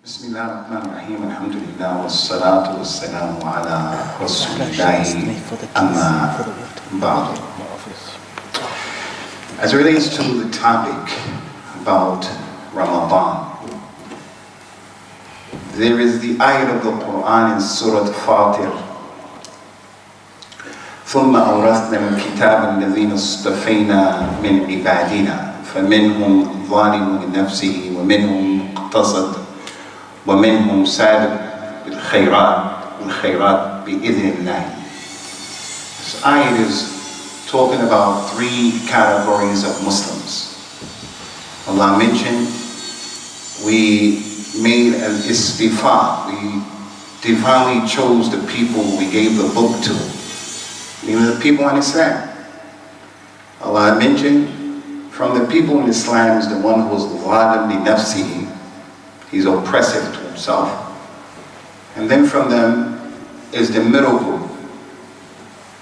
بسم الله الرحمن الرحيم الحمد لله والصلاة والسلام على رسول الله أما بعد. As it relates to the topic about Ramadan, there is the ayat of the Quran in Surah Fatir. ثم أورثنا الكتاب الذين اصطفينا من عبادنا فمنهم ظالم لنفسه ومنهم مقتصد ومنهم سابق بالخيرات بإذن الله. This ayat is talking about three categories of Muslims. Allah mentioned we made an istifa, we divinely chose the people we gave the book to, meaning the people in Islam. Allah mentioned from the people in Islam is the one who was zalim li nafsihi, he's oppressive to himself. And then from them is the middle group,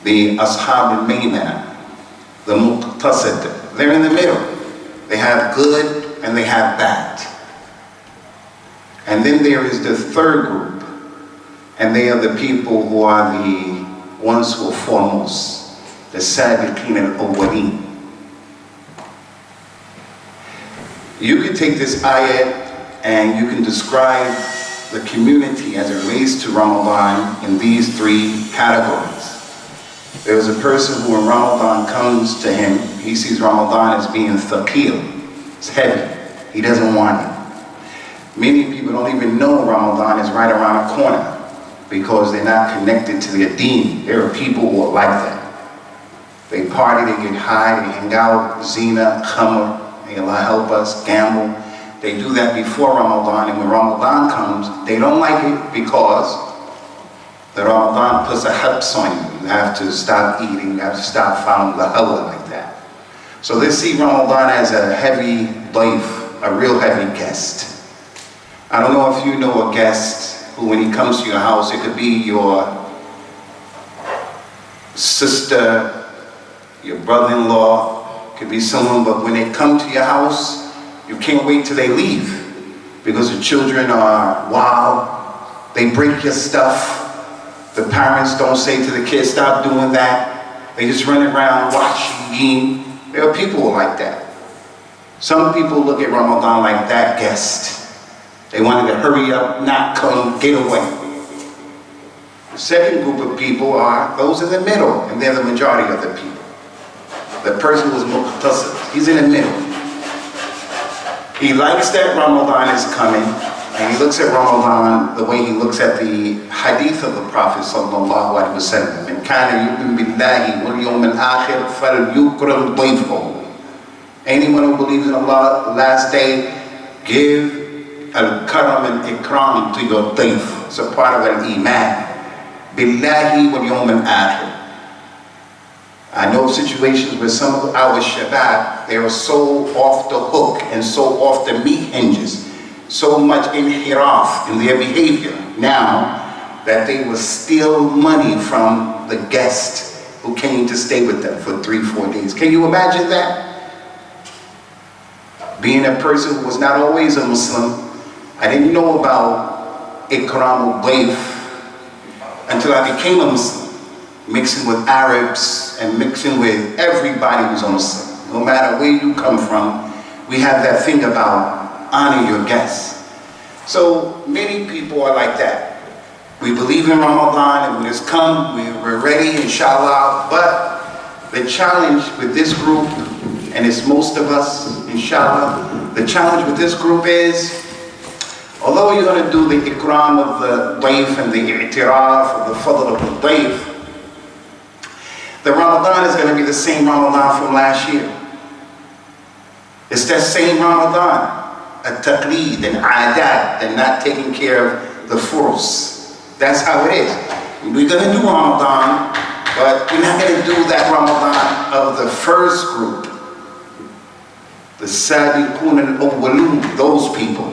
the ashab al-maymana, the muqtasid. They're in the middle. They have good and they have bad. And then there is the third group, and they are the people who are the ones who are foremost, the sabiqeen al-awwaleen. You could take this ayat and you can describe the community as it relates to Ramadan in these three categories. There is a person who when Ramadan comes to him, he sees Ramadan as being thaqeel, it's heavy, he doesn't want it. Many people don't even know Ramadan is right around the corner because they're not connected to their deen. There are people who are like that. They party, they get high, they hang out, zina, khamr, may Allah help us, gamble. They do that before Ramadan, and when Ramadan comes, they don't like it because the Ramadan puts a habs on you. You have to stop eating, you have to stop following the hawla like that. So they see Ramadan as a heavy daif, a real heavy guest. I don't know if you know a guest who when he comes to your house, it could be your sister, your brother-in-law, it could be someone, but when they come to your house, you can't wait till they leave because the children are wild, they break your stuff. The parents don't say to the kids, stop doing that. They just run around watching. There are people like that. Some people look at Ramadan like that guest. They wanted to hurry up, not come, get away. The second group of people are those in the middle, and they're the majority of the people. The person who's muqtasid, he's in the middle. He likes that Ramadan is coming, and he looks at Ramadan the way he looks at the hadith of the Prophet sallallahu alaihi wasallam. "Man kana yu'min billahi wal yawmil akhir falyukrim dayfahu." Anyone who believes in Allah, the last day, give al-karam and ikram to your dayf. It's a part of al-iman. Billahi wal yawmil akhir. I know situations where some of our shabab, they are so off the hook and so off the meat hinges, so much inhiraf in their behavior now that they will steal money from the guest who came to stay with them for 3-4 days. Can you imagine that? Being a person who was not always a Muslim, I didn't know about ikram al-dayf until I became a Muslim. Mixing with Arabs and mixing with everybody who's a Muslim. No matter where you come from, we have that thing about honor your guests. So many people are like that. We believe in Ramadan and when it's come, we're ready, inshallah. But the challenge with this group, and it's most of us, inshallah, the challenge with this group is, although you're going to do the ikram of the dayf and the i'tiraf of the fadl of the dayf, the Ramadan is going to be the same Ramadan from last year. It's that same Ramadan. At-taqleed and adat and not taking care of the furus. That's how it is. We're going to do Ramadan, but we're not going to do that Ramadan of the first group. The sabiqun al-awwalun, those people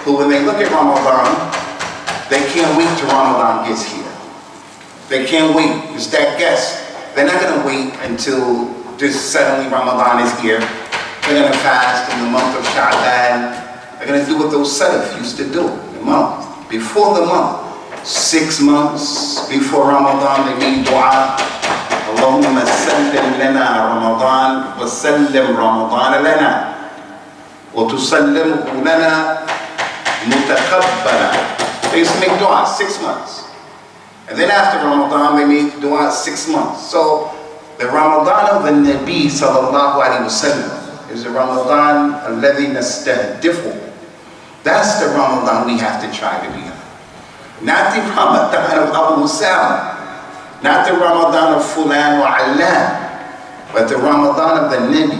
who when they look at Ramadan, they can't wait till Ramadan gets here. They can't wait. It's that guest. They're not going to wait until just suddenly Ramadan is here. They're going to fast in the month of Sha'ban. They're going to do what those Salaf used to do. the month, before the month. 6 months before Ramadan, they made dua. Allahumma sallim lana Ramadan wa sallim Ramadan lana wa tusallimuhu lana mutakabbala. They used to make dua 6 months. And then after Ramadan, they made dua 6 months. So the Ramadan of the Nabi sallallahu alayhi wa sallam is the Ramadan alladhi nastahdifu. That's the Ramadan we have to try to be on. Not the Ramadan of Abu Usamah, not the Ramadan of Fulan or Allan, but the Ramadan of the Nabi.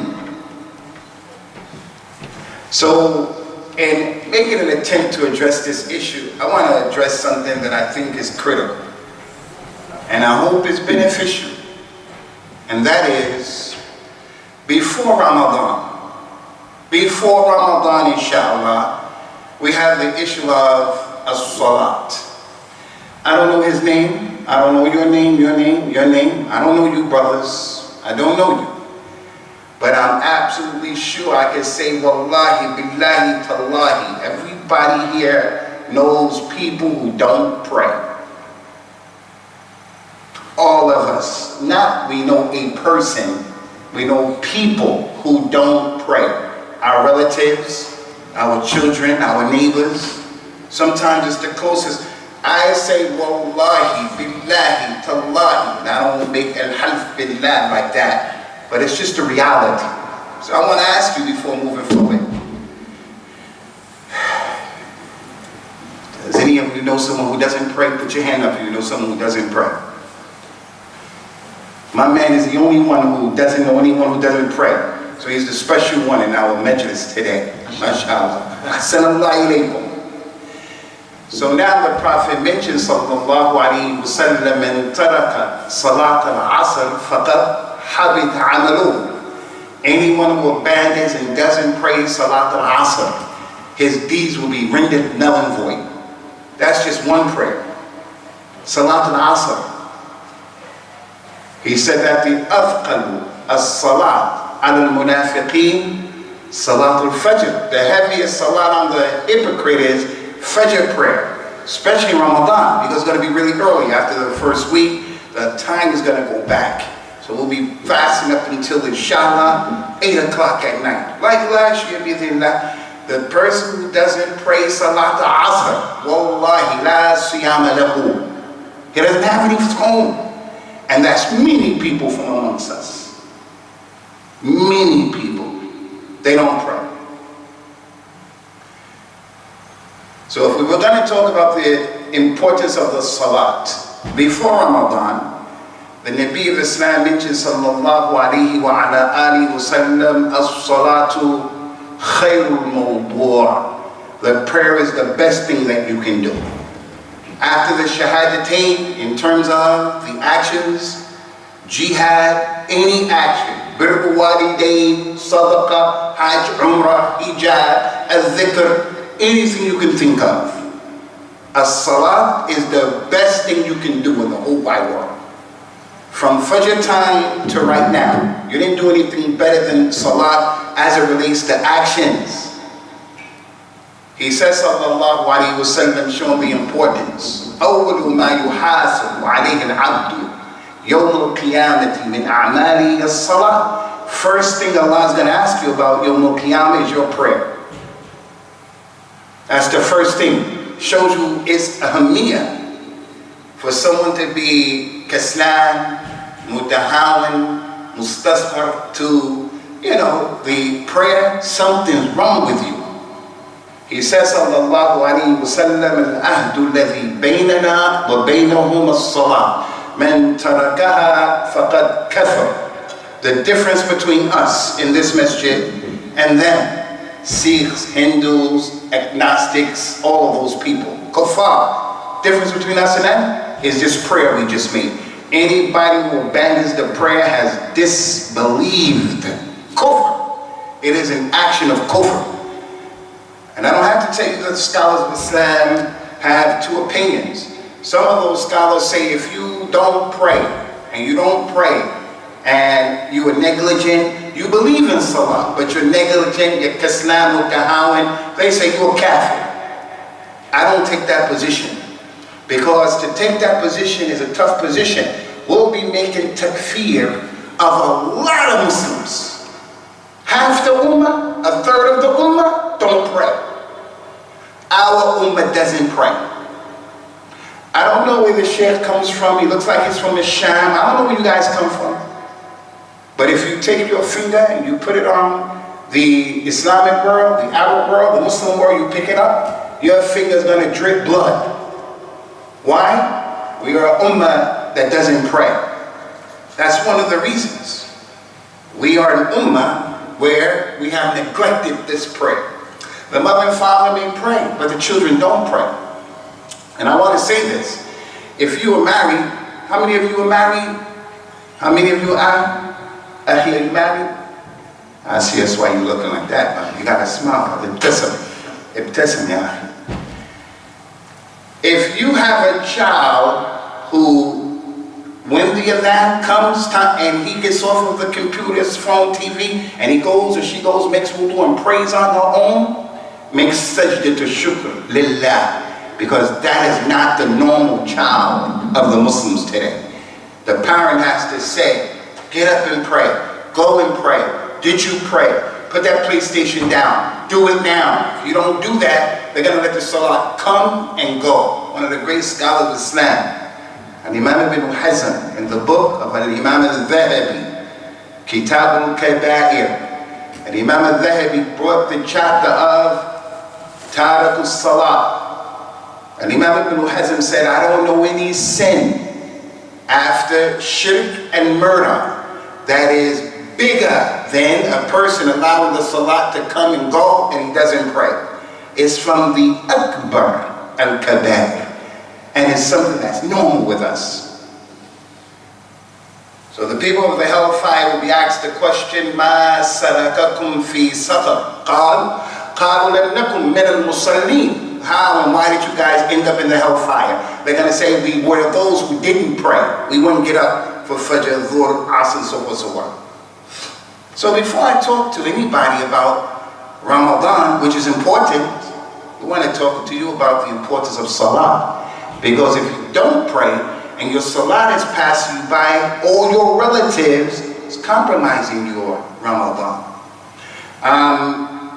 So, in making an attempt to address this issue, I want to address something that I think is critical, and I hope it's beneficial, and that is, before Ramadan, inshallah, we have the issue of as-salat. I don't know his name. I don't know your name. I don't know you, brothers. I don't know you. But I'm absolutely sure I can say, wallahi, billahi, tallahi, everybody here knows people who don't pray. All of us. Not we know a person, we know people who don't pray. Our relatives, our children, our neighbors. Sometimes it's the closest. I say wallahi, billahi, tallahi, and I don't make al-half billah like that, but it's just a reality. So I want to ask you before moving forward. Does any of you know someone who doesn't pray? Put your hand up if you know someone who doesn't pray. My man is the only one who doesn't know anyone who doesn't pray. So he's the special one in our majlis today. MashaAllah. Assalamu alaikum. So now the Prophet mentions sallallahu alayhi wa sallam, man taraka salat al-asr faqad habit amaluh. Anyone who abandons and doesn't pray salat al-asr, his deeds will be rendered null and void. That's just one prayer. Salat al-asr. He said that the afqalu as-salat al-munafiqeen salat al-fajr. The heaviest salat on the hypocrite is Fajr prayer, especially Ramadan, because it's going to be really early after the first week. The time is going to go back. So we'll be fasting up until, inshallah, 8 o'clock at night. Like last year, the person who doesn't pray Salat al-Asr, wallahi, la siyama lahu. He doesn't have any of his own. And that's many people from amongst us. Many people. They don't pray. So if we were going to talk about the importance of the salat before Ramadan, the Nabi of Islam mentions sallallahu alayhi wa ala alihi wa sallam, as-salatu khayrul mawdu'. The prayer is the best thing that you can do. After the shahadatain, in terms of the actions, jihad, any action, birrul walidain, sadaqah, hajj, umrah, hijab, al-dhikr, anything you can think of. As-salat is the best thing you can do in the whole wide world. From Fajr time to right now, you didn't do anything better than salat as it relates to actions. He says, sallallahu alayhi wa sallam, showing the importance. أَوَّلُ مَا يُحَاسَبُ عَلَيْهِ الْعَبْدُ يَوْمُ الْقِيَامَةِ مِنْ أَعْمَالِهِ الصَّلَاةِ. First thing Allah is going to ask you about Yawm al-Qiyamah is your prayer. That's the first thing. Shows you it's ahamiyah for someone to be kaslan, mutahawan, mustasghar to, the prayer. Something's wrong with you. He says, sallallahu alayhi wa sallam, al-ahdu alladhi baynana wa baynahum as-salah. Man tarakaha faqad kafar. The difference between us in this masjid and them, Sikhs, Hindus, agnostics, all of those people, kuffar. Difference between us and them is this prayer we just made. Anybody who abandons the prayer has disbelieved. Kufr. It is an action of kufr. And I don't have to tell you that the scholars of Islam have two opinions. Some of those scholars say if you don't pray, and you are negligent, you believe in salah, but you're negligent, you're kaslam, mutahawan, they say you're kafir. I don't take that position. Because to take that position is a tough position. We'll be making takfir of a lot of Muslims. Half the ummah, a third of the ummah, don't pray. Our ummah doesn't pray. I don't know where the Shaikh comes from. He looks like he's from the Sham. I don't know where you guys come from. But if you take your finger and you put it on the Islamic world, the Arab world, the Muslim world, you pick it up, your finger's going to drip blood. Why? We are an ummah that doesn't pray. That's one of the reasons. We are an ummah where we have neglected this prayer. The mother and father may pray, but the children don't pray. And I want to say this. If you are married, how many of you are married? How many of you are? Are you married? I see that's why you're looking like that, man. You got to smile. Ibtasam, yeah. If you have a child who, when the adhan comes and he gets off of the computer, his phone, TV, and he goes or she goes, makes wudu and prays on her own, makes sajda to shukr, lillah. Because that is not the normal child of the Muslims today. The parent has to say, get up and pray, go and pray. Did you pray? Put that PlayStation down. Do it now. If you don't do that, they're going to let the salah come and go. One of the great scholars of Islam, Imam ibn Hazm, in the book of Imam At-Thahabi, Kitab al-Kaba'ir, and Imam At-Thahabi brought the chapter of Tariq al-Salah. And Imam ibn Hazm said, I don't know any sin after shirk and murder that is bigger than a person allowing the salat to come and go and he doesn't pray. It's from the Akbar al-Kaba'ir. And it's something that's normal with us. So the people of the hellfire will be asked the question, Ma salakakum fi saqar? Qalu lam nakum min al-musallin. How and why did you guys end up in the hellfire? They're going to say we were those who didn't pray. We wouldn't get up for Fajr, Dhuhr, Asr, so forth, so on. So before I talk to anybody about Ramadan, which is important, we want to talk to you about the importance of Salah. Because if you don't pray and your Salah is passing you by, all your relatives is compromising your Ramadan.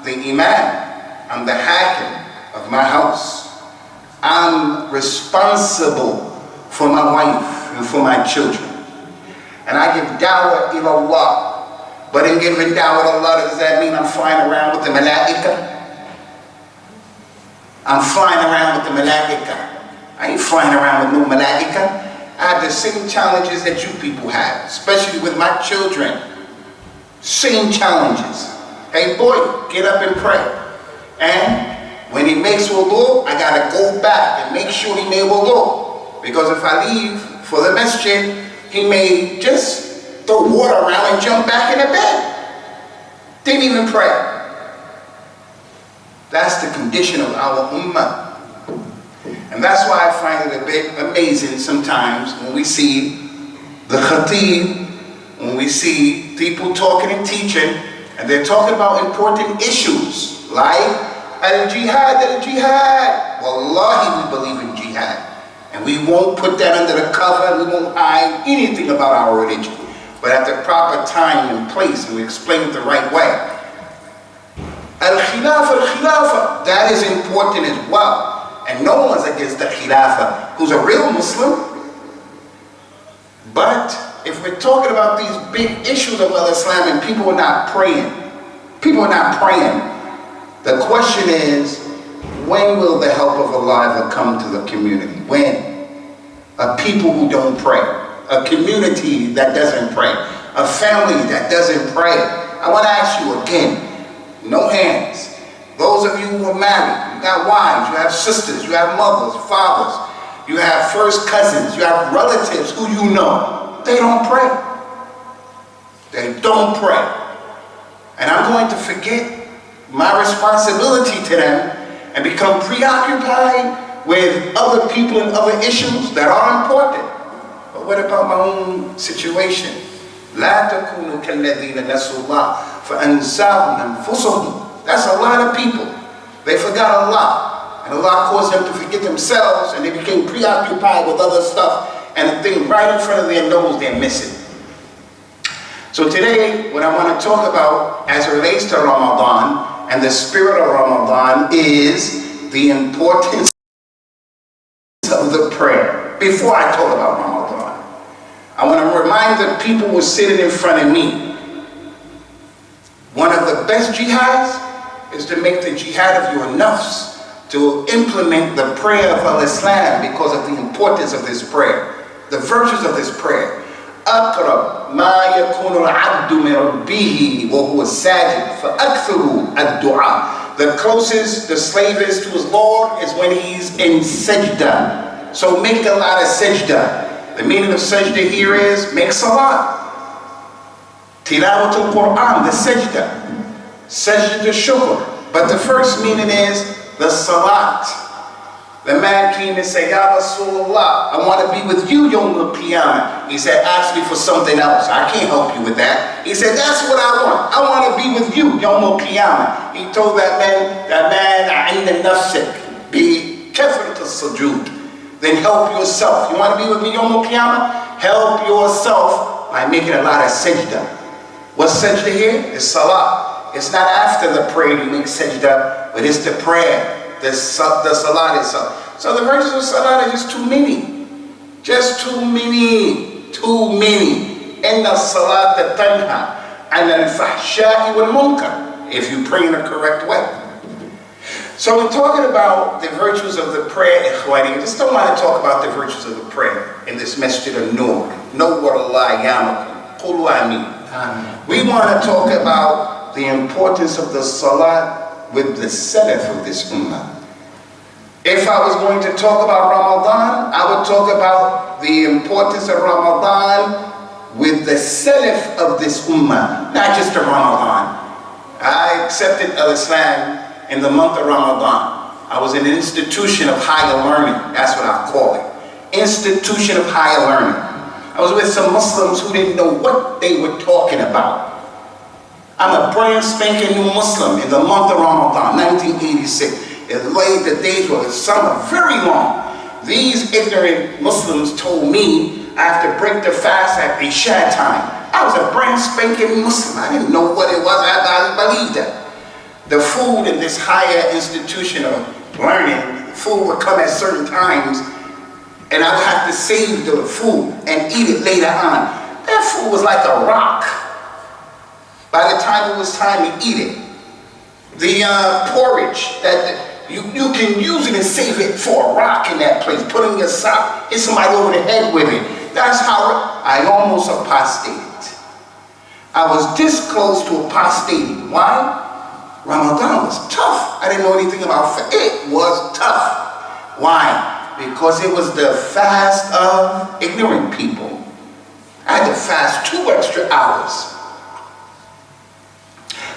The Imam, I'm the Hakim of my house. I'm responsible for my wife and for my children. And I give dawah ila Allah. But in giving dawah to Allah, does that mean I'm flying around with the malaika? I'm flying around with the malaika. I ain't flying around with no malaika. I have the same challenges that you people have, especially with my children. Same challenges. Hey boy, get up and pray. And when he makes wudu, I gotta go back and make sure he made wudu. Because if I leave for the masjid, he may just throw water around and jump back in the bed. Didn't even pray. That's the condition of our ummah. And that's why I find it a bit amazing sometimes when we see the khatib, when we see people talking and teaching, and they're talking about important issues like al-jihad, al-jihad. Wallahi, we believe in jihad. And we won't put that under the cover, we won't hide anything about our religion. But at the proper time and place, and we explain it the right way. Al-Khilafah, that is important as well. And no one's against the Khilafah who's a real Muslim. But if we're talking about these big issues of Islam and people are not praying, the question is, when will the help of Allah ever come to the community? When? A people who don't pray, a community that doesn't pray, a family that doesn't pray. I want to ask you again, no hands. Those of you who are married, you got wives, you have sisters, you have mothers, fathers, you have first cousins, you have relatives who you know. They don't pray. They don't pray. And I'm going to forget my responsibility to them and become preoccupied with other people and other issues that are important. But what about my own situation? لا تكونوا كالذين نسوا الله فأنساهم أنفسهم. That's a lot of people. They forgot Allah. And Allah caused them to forget themselves, and they became preoccupied with other stuff, and the thing right in front of their nose, they're missing. So today, what I want to talk about as it relates to Ramadan and the spirit of Ramadan is the importance of the prayer. Before I talk about Ramadan, I want to remind the people who are sitting in front of me, one of the best jihads is to make the jihad of your nafs, to implement the prayer of al-Islam because of the importance of this prayer, the virtues of this prayer. أقرب ما يكون العبد من ربه وهو ساجد فأكثروا الدعاء. The closest the slave is to his Lord is when he's in sajda. So make a lot of sajda. The meaning of sajda here is make salat. Tilawat al-Quran, the sajda. Sajda shukr. But the first meaning is the salat. The man came and said, Ya Rasulullah, I want to be with you Yawm al-Qiyamah. He said, ask me for something else. I can't help you with that. He said, that's what I want. I want to be with you Yawm al-Qiyamah. He told that man, A'inna nafsik, be kathrat al-sujood. Then help yourself. You want to be with me Yawm al-Qiyamah? Help yourself by making a lot of sajda. What's sajda here? It's salah. It's not after the prayer you make sajda, but it's the prayer. The salat itself. So the verses of salat are just too many. Just too many. Too many. Inna salat tanha an al-fahsha'i wal munkar. If you pray in a correct way. So we're talking about the virtues of the prayer, ikhwani. I just don't want to talk about the virtues of the prayer in this masjid al-Nur. Nawwar Allah yamakum. Qulu ameen. We want to talk about the importance of the salat with the salaf of this ummah. If I was going to talk about Ramadan, I would talk about the importance of Ramadan with the salaf of this ummah, not just the Ramadan. I accepted al-Islam in the month of Ramadan. I was in an institution of higher learning, that's what I call it. Institution of higher learning. I was with some Muslims who didn't know what they were talking about. I'm a brand spanking new Muslim in the month of Ramadan, 1986. The days were summer, very long. These ignorant Muslims told me I have to break the fast at Isha time. I was a brand spanking Muslim. I didn't know what it was. I believed that. The food in this higher institution of learning, food would come at certain times, and I would have to save the food and eat it later on. That food was like a rock. By the time it was time to eat it, the porridge, that you can use it and save it for a rock in that place. Put it in your sock, hit somebody over the head with it. That's how I almost apostated. I was this close to apostating. Why? Ramadan was tough. I didn't know anything about it. It was tough. Why? Because it was the fast of ignorant people. I had to fast 2 extra hours.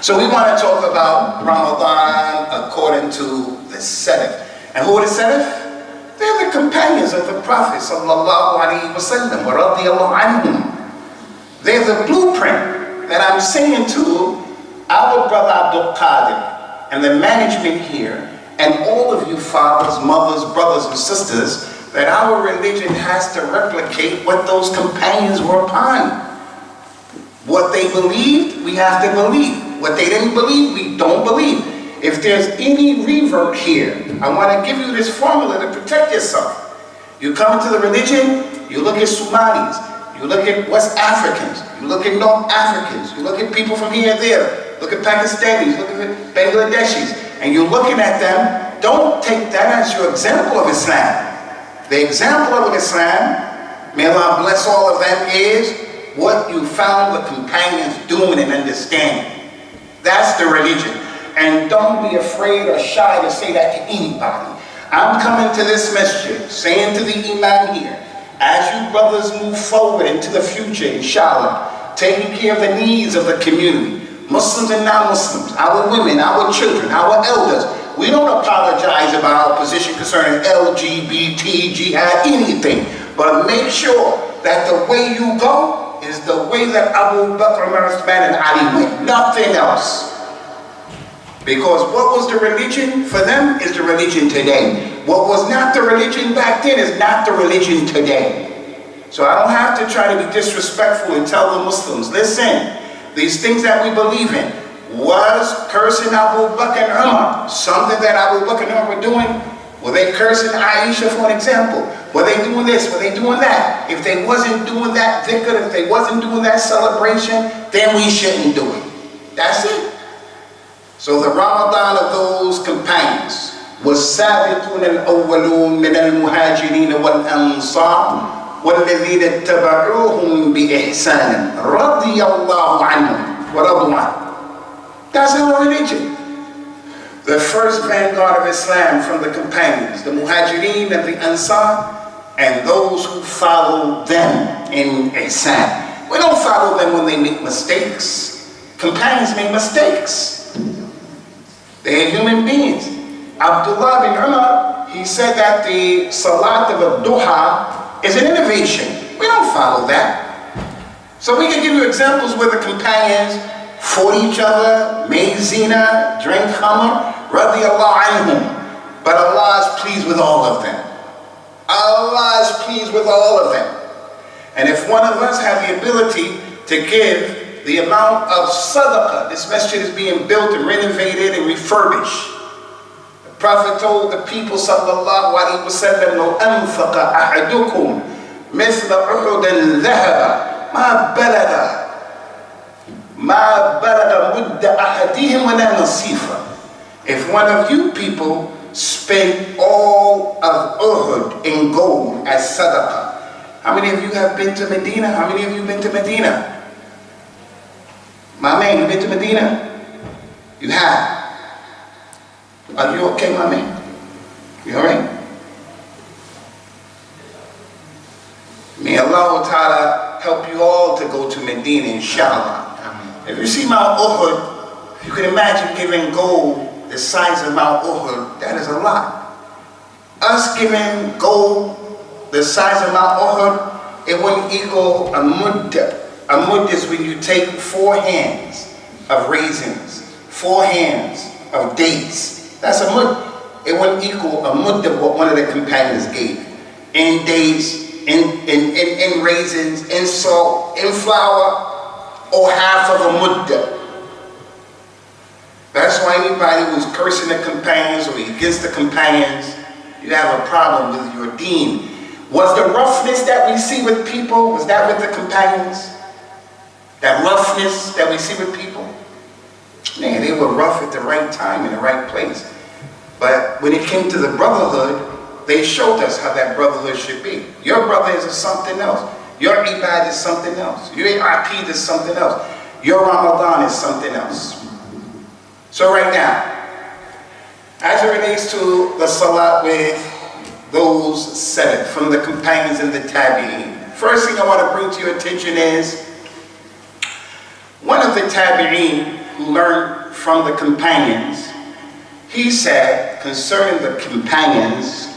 So we want to talk about Ramadan according to the Salaf. And who are the Salaf? They're the companions of the Prophet sallallahu alaihi wasallam wa radiyallahu anhum. They're the blueprint that I'm saying to our brother Abdul Qadir and the management here and all of you fathers, mothers, brothers and sisters, that our religion has to replicate what those companions were upon. What they believed, we have to believe. What they didn't believe, we don't believe. If there's any revert here, I want to give you this formula to protect yourself. You come into the religion, you look at Somalis, you look at West Africans, you look at North Africans, you look at people from here and there, look at Pakistanis, look at Bangladeshis, and you're looking at them, don't take that as your example of Islam. The example of Islam, may Allah bless all of them, is what you found the companions doing and understanding. That's the religion. And don't be afraid or shy to say that to anybody. I'm coming to this masjid, saying to the imam here, as you brothers move forward into the future, inshallah, taking care of the needs of the community, Muslims and non-Muslims, our women, our children, our elders, we don't apologize about our position concerning LGBT, jihad, anything, but make sure that the way you go is the way that Abu Bakr, Umar, Uthman, and Ali went. Nothing else. Because what was the religion for them is the religion today. What was not the religion back then is not the religion today. So I don't have to try to be disrespectful and tell the Muslims, listen, these things that we believe in was cursing Abu Bakr and Umar, something that Abu Bakr and Umar were doing. Were they cursing Aisha, for an example? Were they doing this? Were they doing that? If they wasn't doing that dhikr, if they wasn't doing that celebration, then we shouldn't do it. That's it. So the Ramadan of those companions was سابقون الأولون من المهاجرين والأنصار والذين اتبعوهم بإحسان رضي الله عنهم ورضوا عنه. That's our religion. The first vanguard of Islam from the companions, the Muhajirin and the Ansar, and those who follow them in ihsan. We don't follow them when they make mistakes. Companions make mistakes. They are human beings. Abdullah bin Umar, he said that the Salat of Ad-Duha is an innovation. We don't follow that. So we can give you examples where the companions fought each other, made zina, drank khamr, radiyallahu anhum. But Allah is pleased with all of them. Allah is pleased with all of them. And if one of us had the ability to give the amount of sadaqah, this masjid is being built and renovated and refurbished. The Prophet told the people, sallallahu alayhi wa sallam, لو أنفق أحدكم مثل أحد ذهب ما بلغ مد أحدهم ولا نصيفا. If one of you people spend all of Uhud in gold as sadaqah, how many of you have been to Medina? How many of you been to Medina? My man, you been to Medina? You have. Are you okay, my man? You alright? May Allah Ta'ala help you all to go to Medina, inshallah. If you see Mount Uhud, you can imagine giving gold the size of Mount Uhud. That is a lot. Us giving gold the size of Mount Uhud, it wouldn't equal a mudda. A mudd is when you take 4 hands of raisins, 4 hands of dates. That's a mudd. It wouldn't equal a mudd of what one of the companions gave. In dates, in raisins, in salt, in flour, or half of a mudda. That's why anybody who's cursing the companions or against the companions, you have a problem with your deen. Was the roughness that we see with people, was that with the companions? That roughness that we see with people? Man, they were rough at the right time in the right place. But when it came to the brotherhood, they showed us how that brotherhood should be. Your brother is something else. Your ibad is something else. Your aqid is something else. Your Ramadan is something else. So right now, as it relates to the salat with those said from the companions and the tabi'een, first thing I want to bring to your attention is one of the tabi'een who learned from the companions, he said concerning the companions,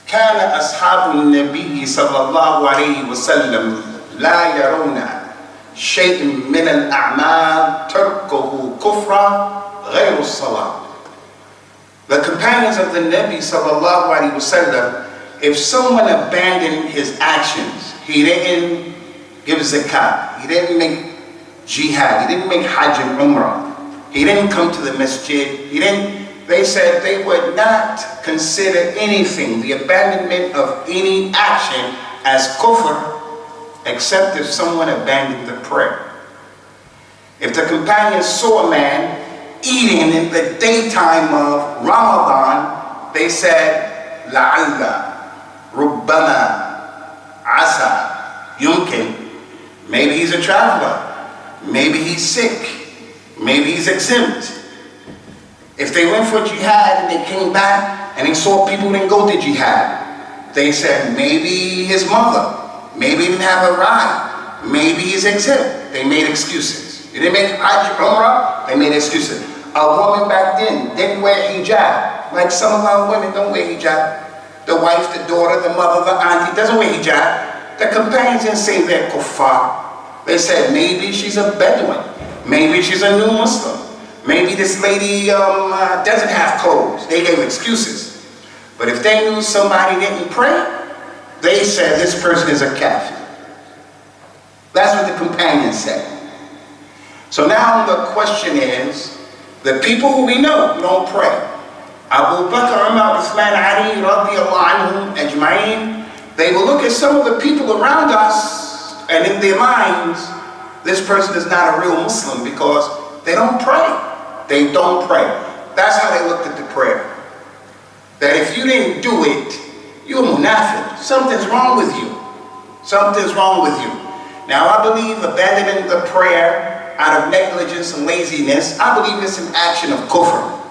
كان أصحاب النبي صلى الله عليه وسلم لا يرون شيء من الأعمال تركه كفر غير الصلاة. The companions of the Nabi sallallahu alaihi wasallam, if someone abandoned his actions, he didn't give zakat, he didn't make jihad, he didn't make hajj and umrah, he didn't come to the masjid, they said they would not consider anything, the abandonment of any action, as kufr, except if someone abandoned the prayer. If the companions saw a man eating in the daytime of Ramadan, they said, la'alla, rubbama, asa, yumkin. Maybe he's a traveler. Maybe he's sick. Maybe he's exempt. If they went for jihad and they came back and they saw people didn't go to jihad, they said maybe his mother, maybe he didn't have a ride, maybe he's exempt. They made excuses. They didn't make hajj, umrah, they made excuses. A woman back then didn't wear hijab, like some of our women don't wear hijab. The wife, the daughter, the mother, the auntie doesn't wear hijab. The companions didn't say they're kuffar. They said maybe she's a Bedouin, maybe she's a new Muslim. Maybe this lady doesn't have clothes. They gave excuses. But if they knew somebody didn't pray, they said this person is a kafir. That's what the companions said. So now the question is, the people who we know who don't pray, Abu Bakr, Umar, Uthman, Ali, radiyallahu anhum, ajma'in, they will look at some of the people around us, and in their minds, this person is not a real Muslim because they don't pray. They don't pray. That's how they looked at the prayer. That if you didn't do it, you're munafiq. Something's wrong with you. Something's wrong with you. Now I believe abandoning the prayer out of negligence and laziness, I believe it's an action of kufr.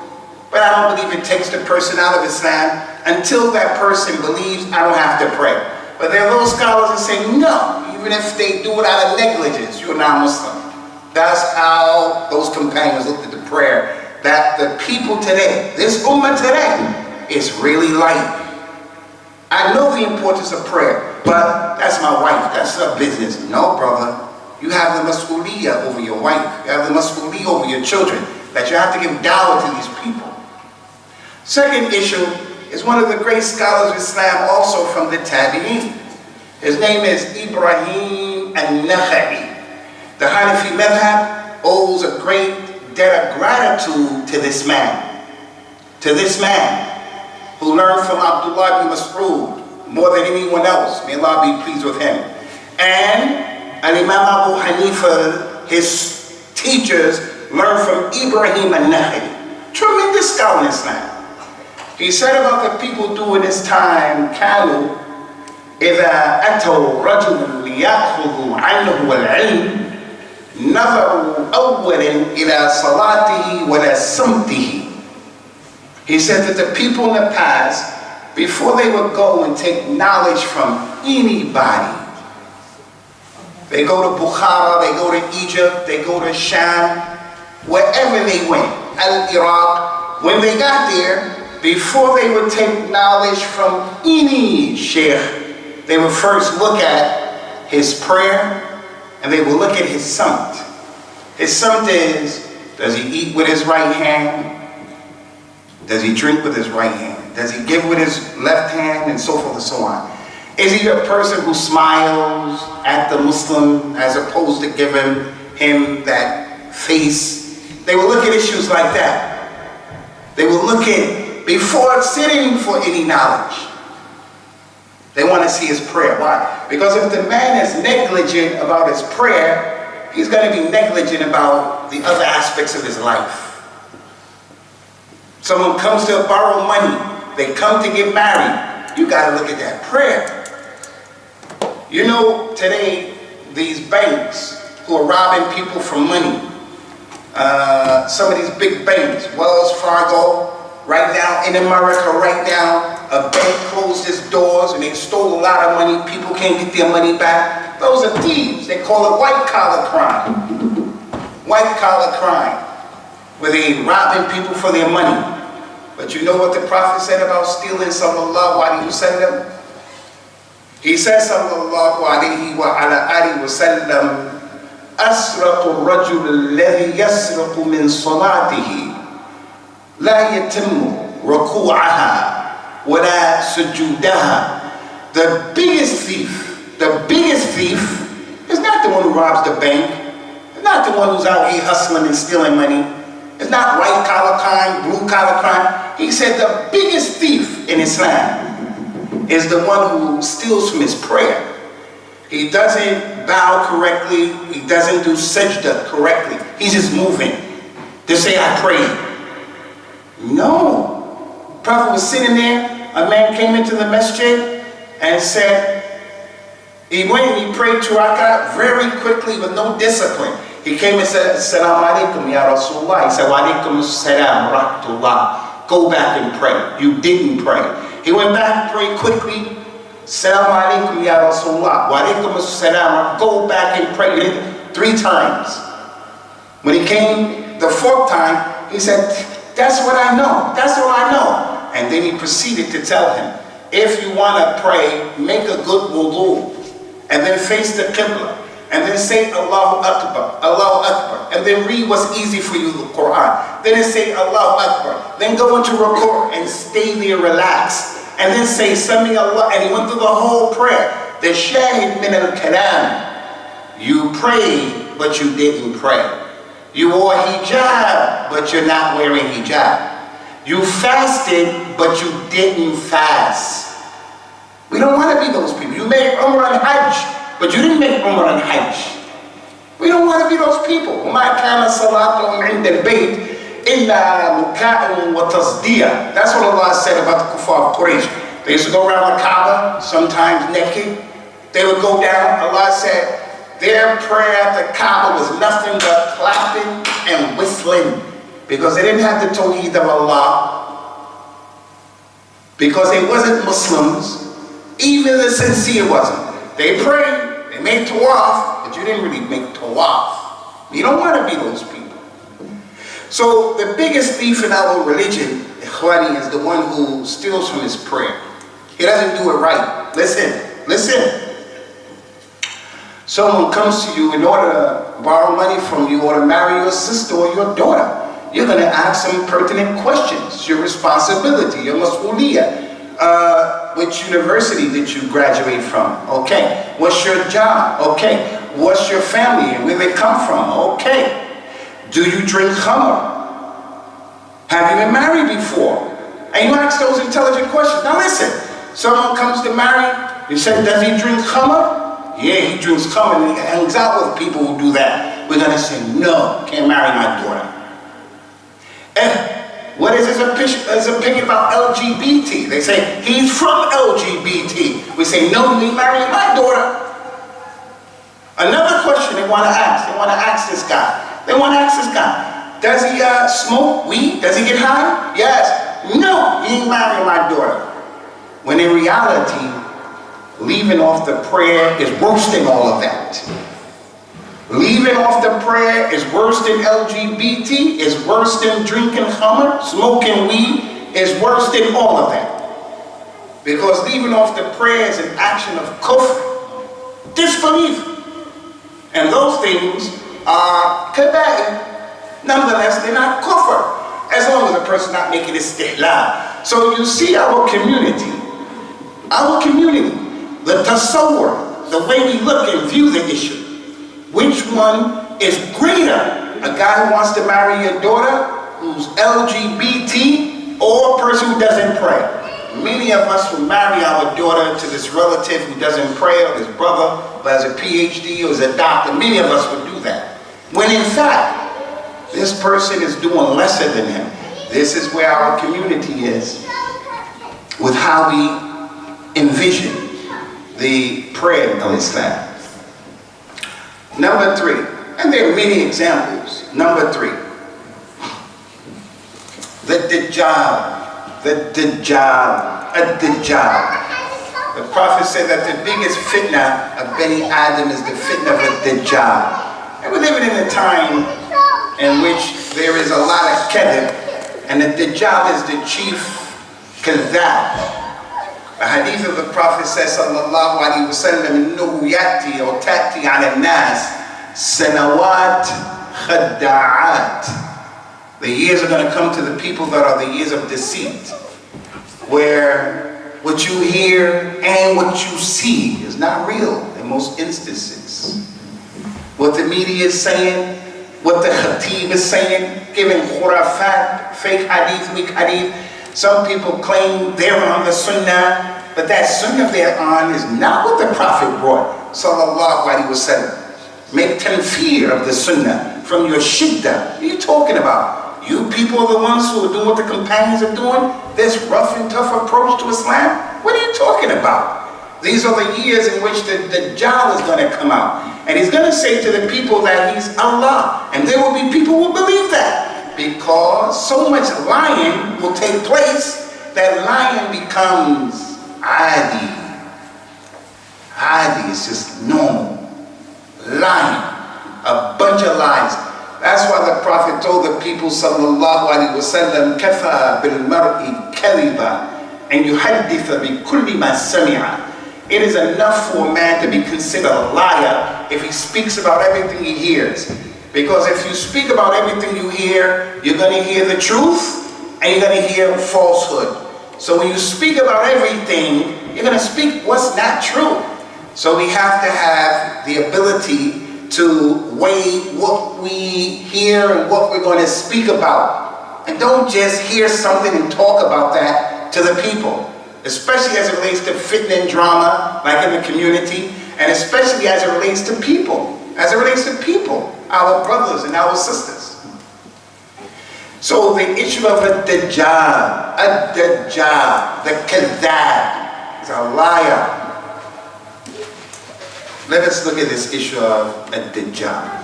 But I don't believe it takes the person out of Islam until that person believes I don't have to pray. But there are those scholars that say, no, even if they do it out of negligence, you're not Muslim. That's how those companions looked at the prayer. That the people today, this ummah today, is really light. I know the importance of prayer, but that's my wife, that's her business. No, brother. You have the mas'uliyah over your wife. You have the mas'uliyah over your children. That you have to give dawah to these people. Second issue is one of the great scholars of Islam, also from the Tabi'in. His name is Ibrahim al-Nakha'i. The Hanafi madhab owes a great debt of gratitude to this man. To this man who learned from Abdullah ibn Mas'ud more than anyone else. May Allah be pleased with him. And Imam Abu Hanifa, his teachers, learned from Ibrahim al-Nakha'i. Tremendous scholar in Islam. He said about the people during this time, كانوا إذا أتوا رجلا ليأخذوا عنه العلم نظروا أولا إلى صلاته ولا صمته. He said that the people in the past, before they would go and take knowledge from anybody, they go to Bukhara, they go to Egypt, they go to Sham, wherever they went, Al-Iraq, when they got there, before they would take knowledge from any sheikh, they would first look at his prayer and they would look at his samt. His samt is, does he eat with his right hand? Does he drink with his right hand? Does he give with his left hand? And so forth and so on. Is he a person who smiles at the Muslim as opposed to giving him that face? They will look at issues like that. They will look at, before sitting for any knowledge, they want to see his prayer. Why? Because if the man is negligent about his prayer, he's going to be negligent about the other aspects of his life. Someone comes to borrow money, they come to get married, you got to look at that prayer. You know, today, these banks who are robbing people for money, some of these big banks, Wells Fargo, right now in America, right now, a bank closed its doors and they stole a lot of money. People can't get their money back. Those are thieves. They call it white-collar crime. White-collar crime, where they robbing people for their money. But you know what the Prophet said about stealing, sallallahu alayhi wa sallam? He says, sallallahu alayhi wa ala alihi wa sallam, أسرق الرجل الذي يسرق من صلاته لا يتم ركوعها ولا سجودها. The biggest thief is not the one who robs the bank. It's not the one who's out here hustling and stealing money. It's not white collar crime, blue collar crime. He said the biggest thief in Islam is the one who steals from his prayer. He doesn't bow correctly. He doesn't do sajda correctly. He's just moving to say, I prayed. No. The Prophet was sitting there. A man came into the masjid and said, he went and he prayed 2 rak'ah very quickly with no discipline. He came and said, Assalamu alaikum ya Rasulullah. He said, Wa alaikum assalam wa rahmatullah. Go back and pray. You didn't pray. He went back and prayed quickly. Assalamu alaikum ya Rasulullah. Wa alaikum assalam. Go back and pray. 3 times. When he came the 4th time, he said, that's what I know. That's all I know. And then he proceeded to tell him, if you want to pray, make a good wudu, and then face the Qibla, and then say Allahu Akbar, Allahu Akbar, and then read what's easy for you, the Quran. Then say Allahu Akbar, then go into ruku' and stay there relaxed, and then say Sami Allah, and he went through the whole prayer. The shahid min al-kalam, you prayed but you didn't pray. You wore hijab but you're not wearing hijab. You fasted but you didn't fast. We don't want to be those people. You made Umrah and Hajj, but you didn't make Umrah and Hajj. We don't want to be those people. وَمَا كَانَ صَلَاتُهُمْ عِنْدَ الْبَيْتِ إِلَّا مُكَاءٌ وَتَصْدِيًا. That's what Allah said about the kuffar of Quraysh. They used to go around the Kaaba, sometimes naked. They would go down. Allah said their prayer at the Kaaba was nothing but clapping and whistling, because they didn't have the Tawheed of Allah, because they wasn't Muslims. Even the sincere wasn't. They prayed, they made tawaf, but you didn't really make tawaf. You don't want to be those people. So the biggest thief in our religion, Ikhwani, is the one who steals from his prayer. He doesn't do it right. Listen. Someone comes to you in order to borrow money from you or to marry your sister or your daughter. You're going to ask some pertinent questions. Your responsibility, your mas'uliyah. Which university did you graduate from? Okay. What's your job? Okay. What's your family and where they come from? Okay. Do you drink khamr? Have you been married before? And you ask those intelligent questions. Now listen, someone comes to marry, you say, does he drink khamr? Yeah, he drinks khamr, and he hangs out with people who do that. We're going to say, no, can't marry my daughter. And what is his opinion about LGBT? They say, he's from LGBT. We say, no, he ain't marrying my daughter. Another question they want to ask. They want to ask this guy. Does he smoke weed? Does he get high? Yes. No, he ain't marrying my daughter. When in reality, leaving off the prayer is worse than all of that. Leaving off the prayer is worse than LGBT, is worse than drinking khamr, smoking weed, is worse than all of that. Because leaving off the prayer is an action of kufr, disbelief. And those things are kaba'ir. Nonetheless, they're not kufr, as long as a person's not making istihlal. So you see our community, the tasawwur, the way we look and view the issue. Which one is greater? A guy who wants to marry your daughter, who's LGBT, or a person who doesn't pray? Many of us will marry our daughter to this relative who doesn't pray, or this brother who has a PhD or is a doctor. Many of us would do that. When in fact, this person is doing lesser than him. This is where our community is, with how we envision the prayer of Islam. Number 3, and there are many examples. Number 3, the Dajjal. The Prophet said that the biggest fitna of Bani Adam is the fitna of a Dajjal. And we're living in a time in which there is a lot of kadhib, and the Dajjal is the chief kadhab. The hadith of the Prophet says, sallallahu alayhi wa sallam, إِنَّهُ يَأْتِي أو تَأْتِي عَلَى النَّاسِ سَنَوَاتٍ خَدَّعَاتٍ. The years are going to come to the people that are the years of deceit, where what you hear and what you see is not real in most instances. What the media is saying, what the khatib is saying, giving khurafat, fake hadith, weak hadith. Some people claim they're on the sunnah, but that sunnah they're on is not what the Prophet brought, sallallahu alaihi wasallam. Make tanfir of the sunnah from your shiddah. What are you talking about? You people are the ones who are doing what the companions are doing? This rough and tough approach to Islam? What are you talking about? These are the years in which the Dajjal is going to come out. And he's going to say to the people that he's Allah. And there will be people who will believe that. Because so much lying will take place that lying becomes adi. Adi is just normal. Lying. A bunch of lies. That's why the Prophet told the people, sallallahu alaihi wasallam, kafa bil mar'i kadhiba and yuhadditha bi kulli ma sami'a. It is enough for a man to be considered a liar if he speaks about everything he hears. Because if you speak about everything you hear, you're going to hear the truth and you're going to hear falsehood. So when you speak about everything, you're going to speak what's not true. So we have to have the ability to weigh what we hear and what we're going to speak about. And don't just hear something and talk about that to the people. Especially as it relates to fitna and drama, like in the community, and especially as it relates to people. As it relates to people, our brothers and our sisters. So the issue of Ad-Dajjal, the Kadhab, is a liar. Let us look at this issue of Ad-Dajjal.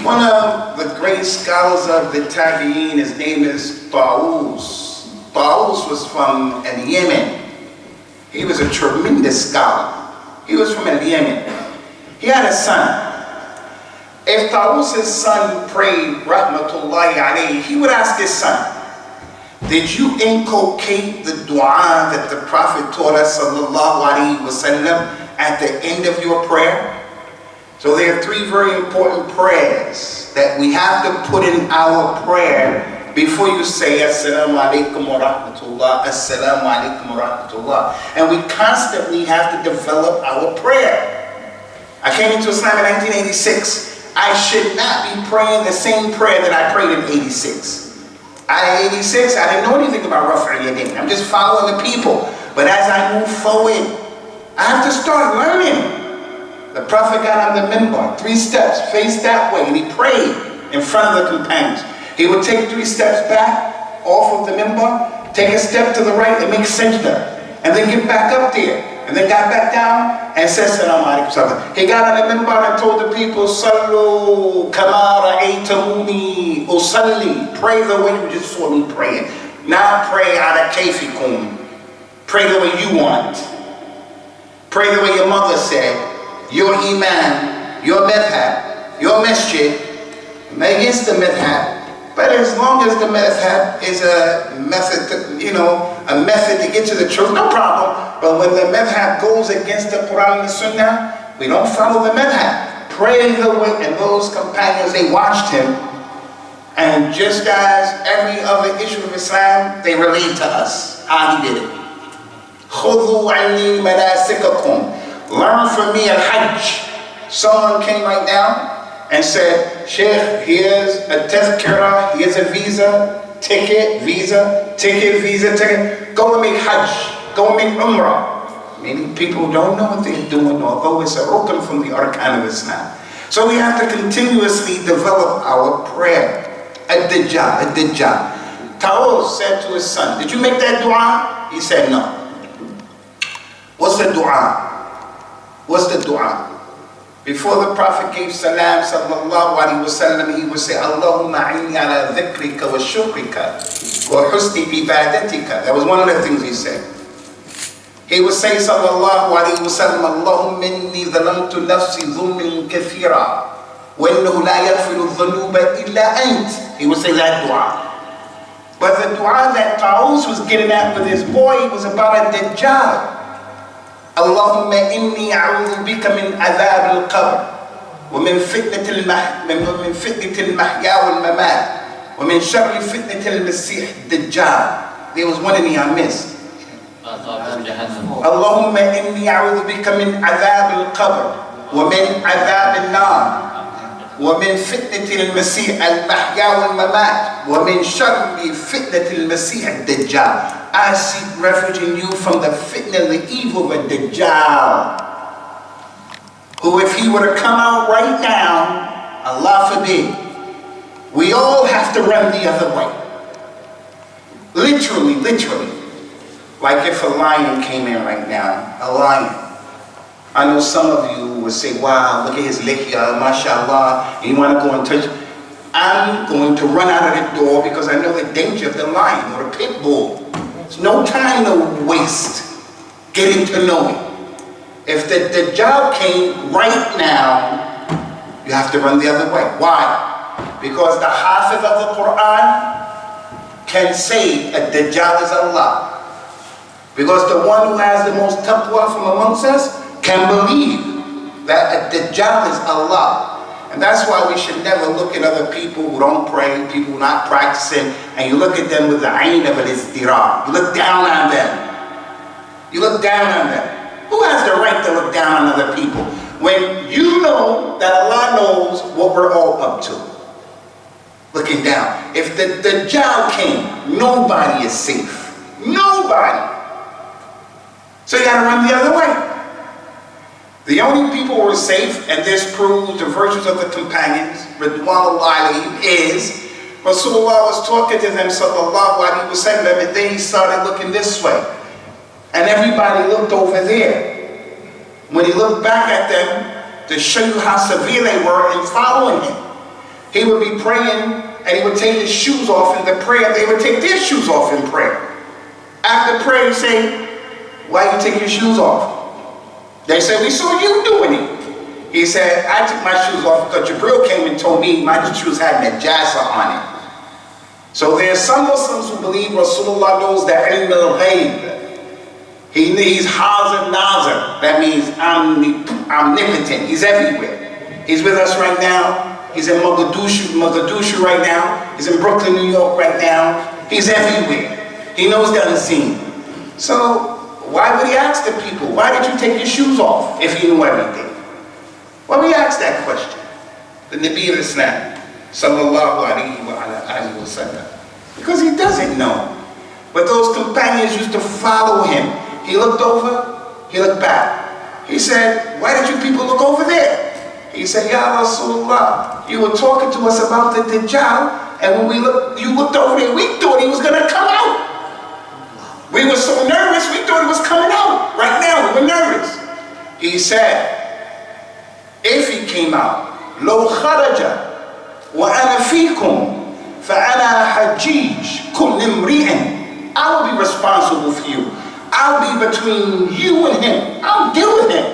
One of the great scholars of the Tabi'een, his name is Tawus. Tawus was from Yemen. He was a tremendous scholar. He was from Yemen. He had a son. If Tawus' son prayed, rahmatullahi alayhi, he would ask his son, did you inculcate the dua that the Prophet taught us, sallallahu alayhi wasallam, at the end of your prayer? So there are three very important prayers that we have to put in our prayer before you say Assalamu alaikum wa rahmatullah, Assalamu alaikum wa rahmatullah. And we constantly have to develop our prayer. I came into Islam in 1986. I should not be praying the same prayer that I prayed in 86. At 86, I didn't know anything about Rafa al-Yadayn. I'm just following the people. But as I move forward, I have to start learning. The Prophet got on the minbar, 3 steps, faced that way, and he prayed in front of the companions. He would take 3 steps back off of the minbar, take a step to the right and make sajda, and then get back up there, and then got back down and said Salaam alaikum. He got on the minbar and told the people, Sallu kama ra'aytamuni usalli. Pray the way you just saw me praying. Now pray ala kayfikum. Pray the way you want. Pray the way your mother said. Your imam, your madhab, your masjid, against the madhab. But as long as the madhab is a method to, a method to get to the truth, no problem. But when the madhab goes against the Quran and the Sunnah, we don't follow the madhab. Pray the way, and those companions, they watched him. And just as every other issue of Islam, they relate to us how he did it. خُذُوا عَنِّي مَنَاسِكَكُمْ. Learn from me al-Hajj. Someone came right now and said, Shaykh, here's a tazkirah, here's a visa, ticket, visa, ticket. Go and make Hajj. Go and make Umrah. Many people don't know what they're doing, although it's a rukn from the arkan of Islam. So we have to continuously develop our prayer. Ad-Dajjal. Tawus said to his son, did you make that dua? He said, no. What's the dua? What's the dua? Before the Prophet gave salam, sallallahu alaihi wasallam, he would say, Allahumma a'inni ala dhikrika wa shukrika wa husni ibadatika. That was one of the things he said. He would say, sallallahu alaihi wasallam, Allahumma inni dhalamtu nafsi dhulmin kathira wa innahu la yaghfiru dhunuba illa ant. He would say that dua. But the dua that Tawus was getting at with his boy was about a Dajjal. اللهم إني أعوذ بك من عذاب القبر ومن فتنة المحيا والممات ومن شر فتنة المسيح الدجال. There was one in here I missed. اللهم إني أعوذ بك من عذاب القبر ومن عذاب النار ومن فتنة المسيح المحيا والممات ومن شر فتنة المسيح الدجال. I seek refuge in you from the fitna and the evil of a Dajjal, who if he were to come out right now, Allah forbid, we all have to run the other way. Literally. Like if a lion came in right now, a lion. I know some of you would say, wow, look at his lihya, mashallah, and you want to go and touch. I'm going to run out of the door because I know the danger of the lion or the pit bull. There's no time to waste getting to know it. If the Dajjal came right now, you have to run the other way. Why? Because the Hafiz of the Quran can say a Dajjal is Allah. Because the one who has the most taqwa from amongst us can believe that the Dajjal is Allah. And that's why we should never look at other people who don't pray, people who are not practicing, and you look at them with the ayn of al-izdira. You look down on them. You look down on them. Who has the right to look down on other people? When you know that Allah knows what we're all up to. Looking down. If the Dajjal came, nobody is safe. Nobody. So you gotta run the other way. The only people who are safe, and this proves the virtues of the companions, Ridwanullahi alayhim, is Rasulullah was talking to them, sallallahu alayhi wa sallam, and then he started looking this way. And everybody looked over there. When he looked back at them, to show you how severe they were in following him, he would be praying, and he would take his shoes off in the prayer, they would take their shoes off in prayer. After prayer, he'd say, why you take your shoes off? They said, we saw you doing it. He said, I took my shoes off because Jibril came and told me my shoes had najasa on it. So there are some Muslims who believe Rasulullah knows that ilm al-ghayb. He's hazard nazar. That means omnipotent. He's everywhere. He's with us right now. He's in Mogadishu right now. He's in Brooklyn, New York right now. He's everywhere. He knows the unseen. So why would he ask the people, why did you take your shoes off if he knew everything? Why would he ask that question? The Nabi of Islam, sallallahu alayhi wa sallam. Because he doesn't know. But those companions used to follow him. He looked over, he looked back. He said, why did you people look over there? He said, Ya Rasulullah, you were talking to us about the Dajjal, and when you looked over there, we thought he was going to come out. We were so nervous, we thought it was coming out. Right now, we were nervous. He said, if he came out, لو خرج وأنا فيكم فأنا حجيج كل امرئ. I will be responsible for you. I'll be between you and him. I'll deal with him.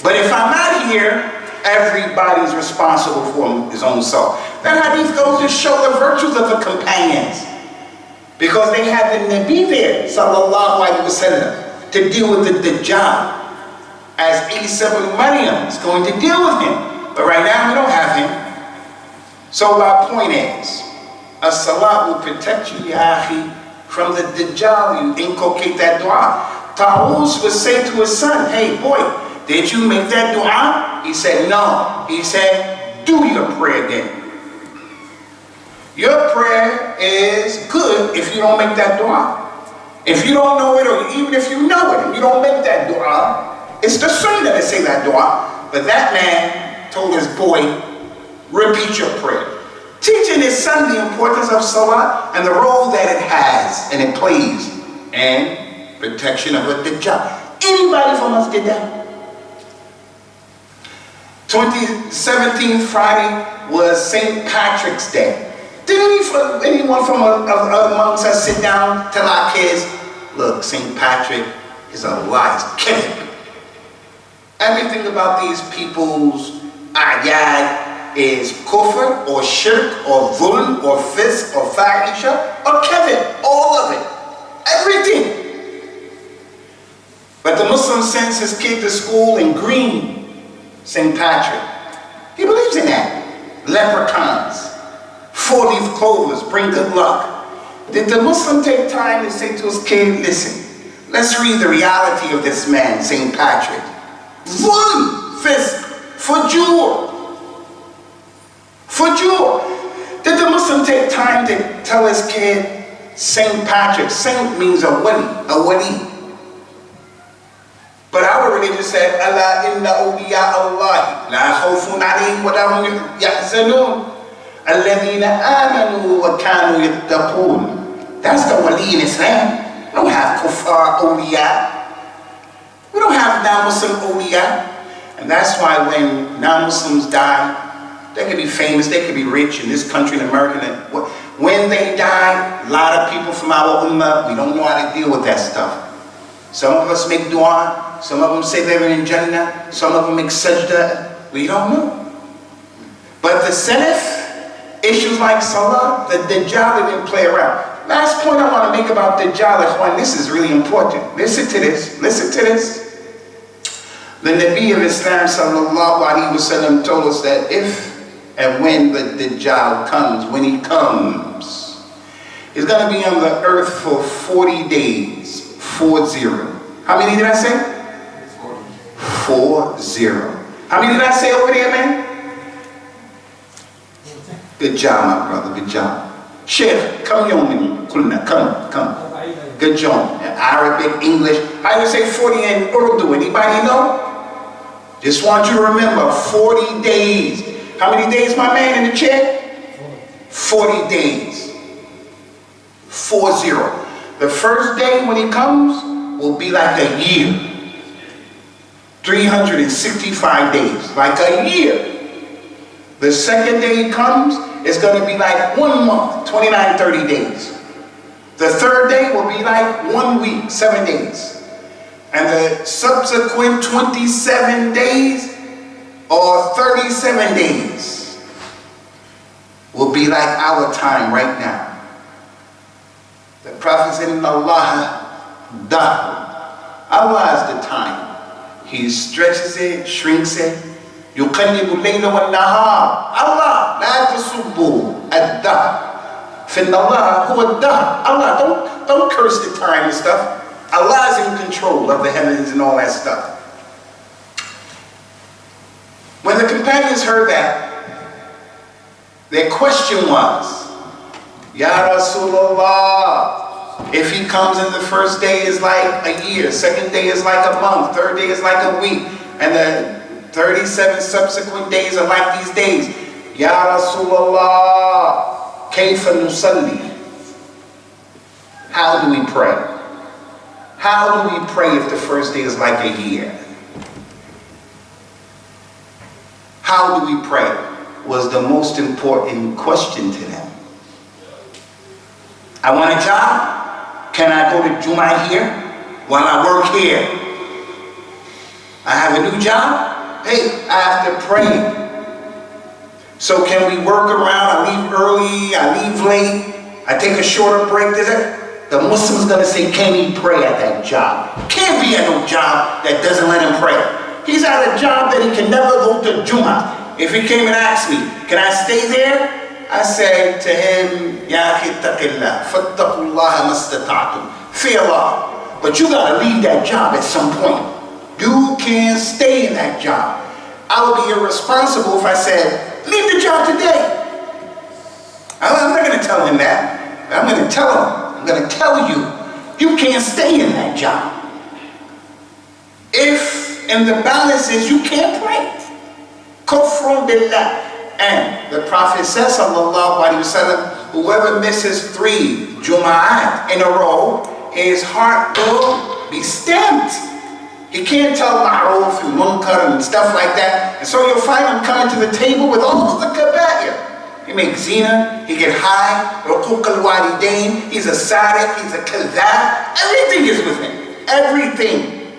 But if I'm not here, everybody's responsible for his own self. That hadith goes to show the virtues of the companions. Because they had the Nabi there, sallallahu alayhi wa sallam, to deal with the Dajjal. As Isa ibn Maryam is going to deal with him. But right now we don't have him. So my point is, as-salat will protect you, ya akhi, from the Dajjal. You inculcate that dua. Tawus would say to his son, hey boy, did you make that dua? He said, no. He said, do your prayer then. Your prayer is good if you don't make that dua. If you don't know it, or even if you know it and you don't make that dua, it's the sunnah to say that dua. But that man told his boy, repeat your prayer. Teaching his son the importance of salah and the role that it has and it plays in protection of a Dajjal. Anybody from us did that? 17th Friday was St. Patrick's Day. Did anyone from amongst us sit down, tell our kids, look, St. Patrick is a lie, it's kidding. Everything about these people's ayat is kufr, or shirk, or dhulm, or fisk, or fahisha, or kevin, all of it. Everything. But the Muslim sends his kid to school in green, St. Patrick. He believes in that. Leprechauns. 4-leaf clovers bring good luck. Did the Muslim take time to say to his kid, listen, let's read the reality of this man, St. Patrick. One fist, fujur. Fujur. Did the Muslim take time to tell his kid, St. Patrick? Saint means a wali. But our religion said, Allah inna awliya Allah, la khawfun alayhim wa lahum yahzanun. Alladhina amanu wa kanu yattaqun. That's the wali in Islam. We don't have kuffar awliya. We don't have non-Muslim awliya. And that's why when non-Muslims die, they can be famous, they can be rich in this country, in America. When they die, a lot of people from our ummah, we don't know how to deal with that stuff. Some of us make dua, some of them say they're in Jannah, some of them make sajda. We don't know. But the Salaf, issues like salah, the Dajjal didn't play around. Last point I want to make about Dajjal, Ikhwan, this is really important. Listen to this. Listen to this. The Nabi of Islam sallallahu alaihi wasallam told us that if and when the Dajjal comes, when he comes, he's going to be on the earth for 40 days. 40. How many did I say? 40. How many did I say over there, man? Good job, my brother. Good job. Shaikh, come here, man. Come. Good job. Arabic, English. How do you say 40 in Urdu? Anybody know? Just want you to remember, 40 days. How many days, my man, in the chair? 40 days. 40. The first day when he comes will be like a year. 365 days, like a year. The second day he comes, it's going to be like 1 month, 29, 30 days. The third day will be like 1 week, 7 days. And the subsequent 27 days or 37 days will be like our time right now. The Prophet said, Allah is the time. He stretches it, shrinks it. يُقَلِّبُ اللَّيْلَ وَالنَّهَارِ Allah, لَا تَسُبُّوا الدَّهْرِ فِإِنَّ اللَّهَ هُوَ الدَّهْرِ Allah, don't curse the time and stuff. Allah is in control of the heavens and all that stuff. When the companions heard that, their question was, Ya Rasulullah, if he comes in the first day is like a year, second day is like a month, third day is like a week, and the 37 subsequent days are like these days. Ya Rasulullah, kayfa nusalli? How do we pray? How do we pray if the first day is like a year? How do we pray was the most important question to them. I want a job. Can I go to Jummah here while I work here? I have a new job. Hey, I have to pray. So can we work around? I leave early, I leave late, I take a shorter break. The Muslim's gonna say, can he pray at that job? Can't be at no job that doesn't let him pray. He's at a job that he can never go to Jummah. If he came and asked me, can I stay there? I say to him, Ya akhi taqillah, fattaqullaha mastata'tum. Fear Allah. But you gotta leave that job at some point. You can't stay in that job. I would be irresponsible if I said, leave the job today. I'm not gonna tell him that. I'm gonna tell him. I'm going to tell you, you can't stay in that job. If in the balance is you can't pray. Kufrun billah. And the Prophet says, sallallahu alaihi wasallam, whoever misses 3 Jum'at in a row, his heart will be stamped. He can't tell ma'ruf and munkar and stuff like that. And so you'll find him coming to the table with all of the kaba'ir. He makes zina, he get high, uquq al-walidain, he's a sadiq, he's a kadhab. Everything is with him. Everything.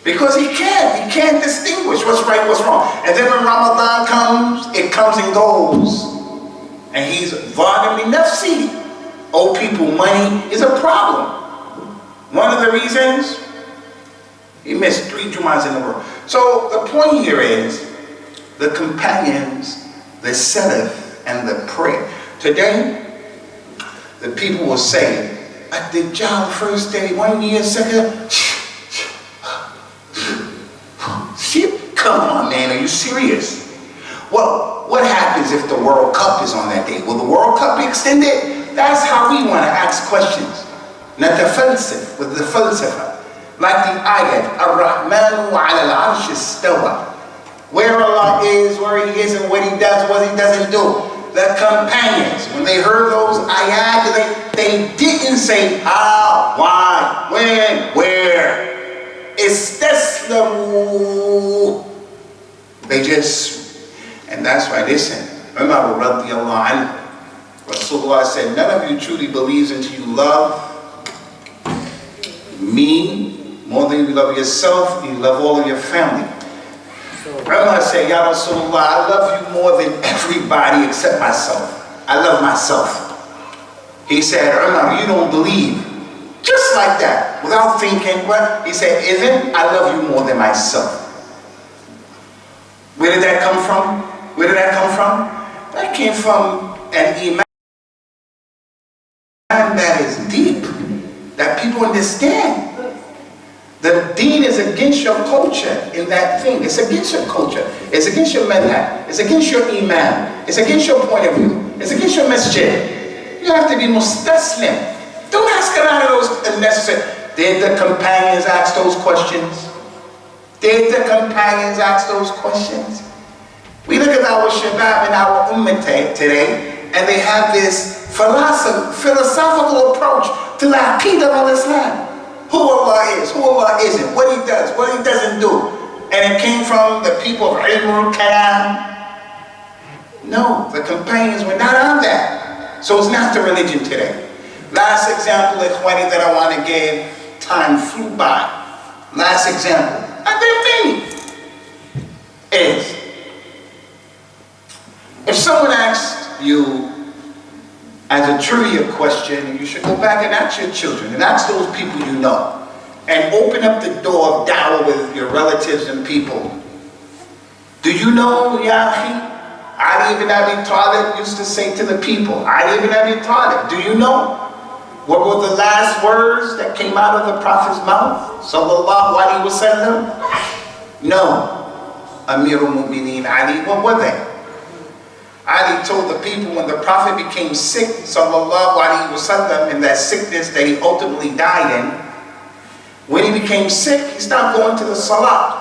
Because he can't distinguish what's right, what's wrong. And then when Ramadan comes, it comes and goes. And he's zalim li nafsi. Owe people money is a problem. One of the reasons, he missed 3 Jum'ahs in a row. So the point here is, the companions, the salaf, and the prayer. Today, the people will say, at the job first day, 1 year, second, come on man, are you serious? Well, what happens if the World Cup is on that day? Will the World Cup be extended? That's how we want to ask questions. Natafalsif, with the falsafa. Like the ayat, Ar-Rahmanu ala al-Arsh istawa. Where Allah is, where He is, and what He does, what He doesn't do. The companions, when they heard those ayat, they didn't say how, why, when, where. Istaslamu. They just, and that's why, listen, Umar radiallahu anhu, Rasulullah said, none of you truly believes until you love me more than you love yourself, and you love all of your family. Umar said, Ya Rasulullah, I love you more than everybody except myself. I love myself. He said, Umar, you don't believe. Just like that, without thinking. What? He said, isn't I love you more than myself. Where did that come from? Where did that come from? That came from an iman that is deep, that people understand. The deen is against your culture in that thing. It's against your culture. It's against your madhab. It's against your iman. It's against your point of view. It's against your masjid. You have to be mustaslim. Don't ask a lot of those unnecessary. Did the companions ask those questions? Did the companions ask those questions? We look at our shabab and our ummah today, and they have this philosophical approach to the aqeedah of Islam. Who Allah is, who Allah isn't, what He does, what He doesn't do. And it came from the people of ilm kalam. No, the companions were not on that. So it's not the religion today. Last example, Ikhwani, that I want to give. Time flew by. Last example, and there are many, is if someone asked you as a trivia question, you should go back and ask your children and ask those people you know, and open up the door of da'wah with your relatives and people. Do you know, ya akhi, Ali ibn Abi Talib used to say to the people, Ali ibn Abi Talib, do you know what were the last words that came out of the Prophet's mouth? Sallallahu alaihi wasallam. No. Amirul Mu'mineen Ali, what were they? Ali told the people when the Prophet became sick, sallallahu alaihi wasallam, in that sickness that he ultimately died in, when he became sick, he stopped going to the salah.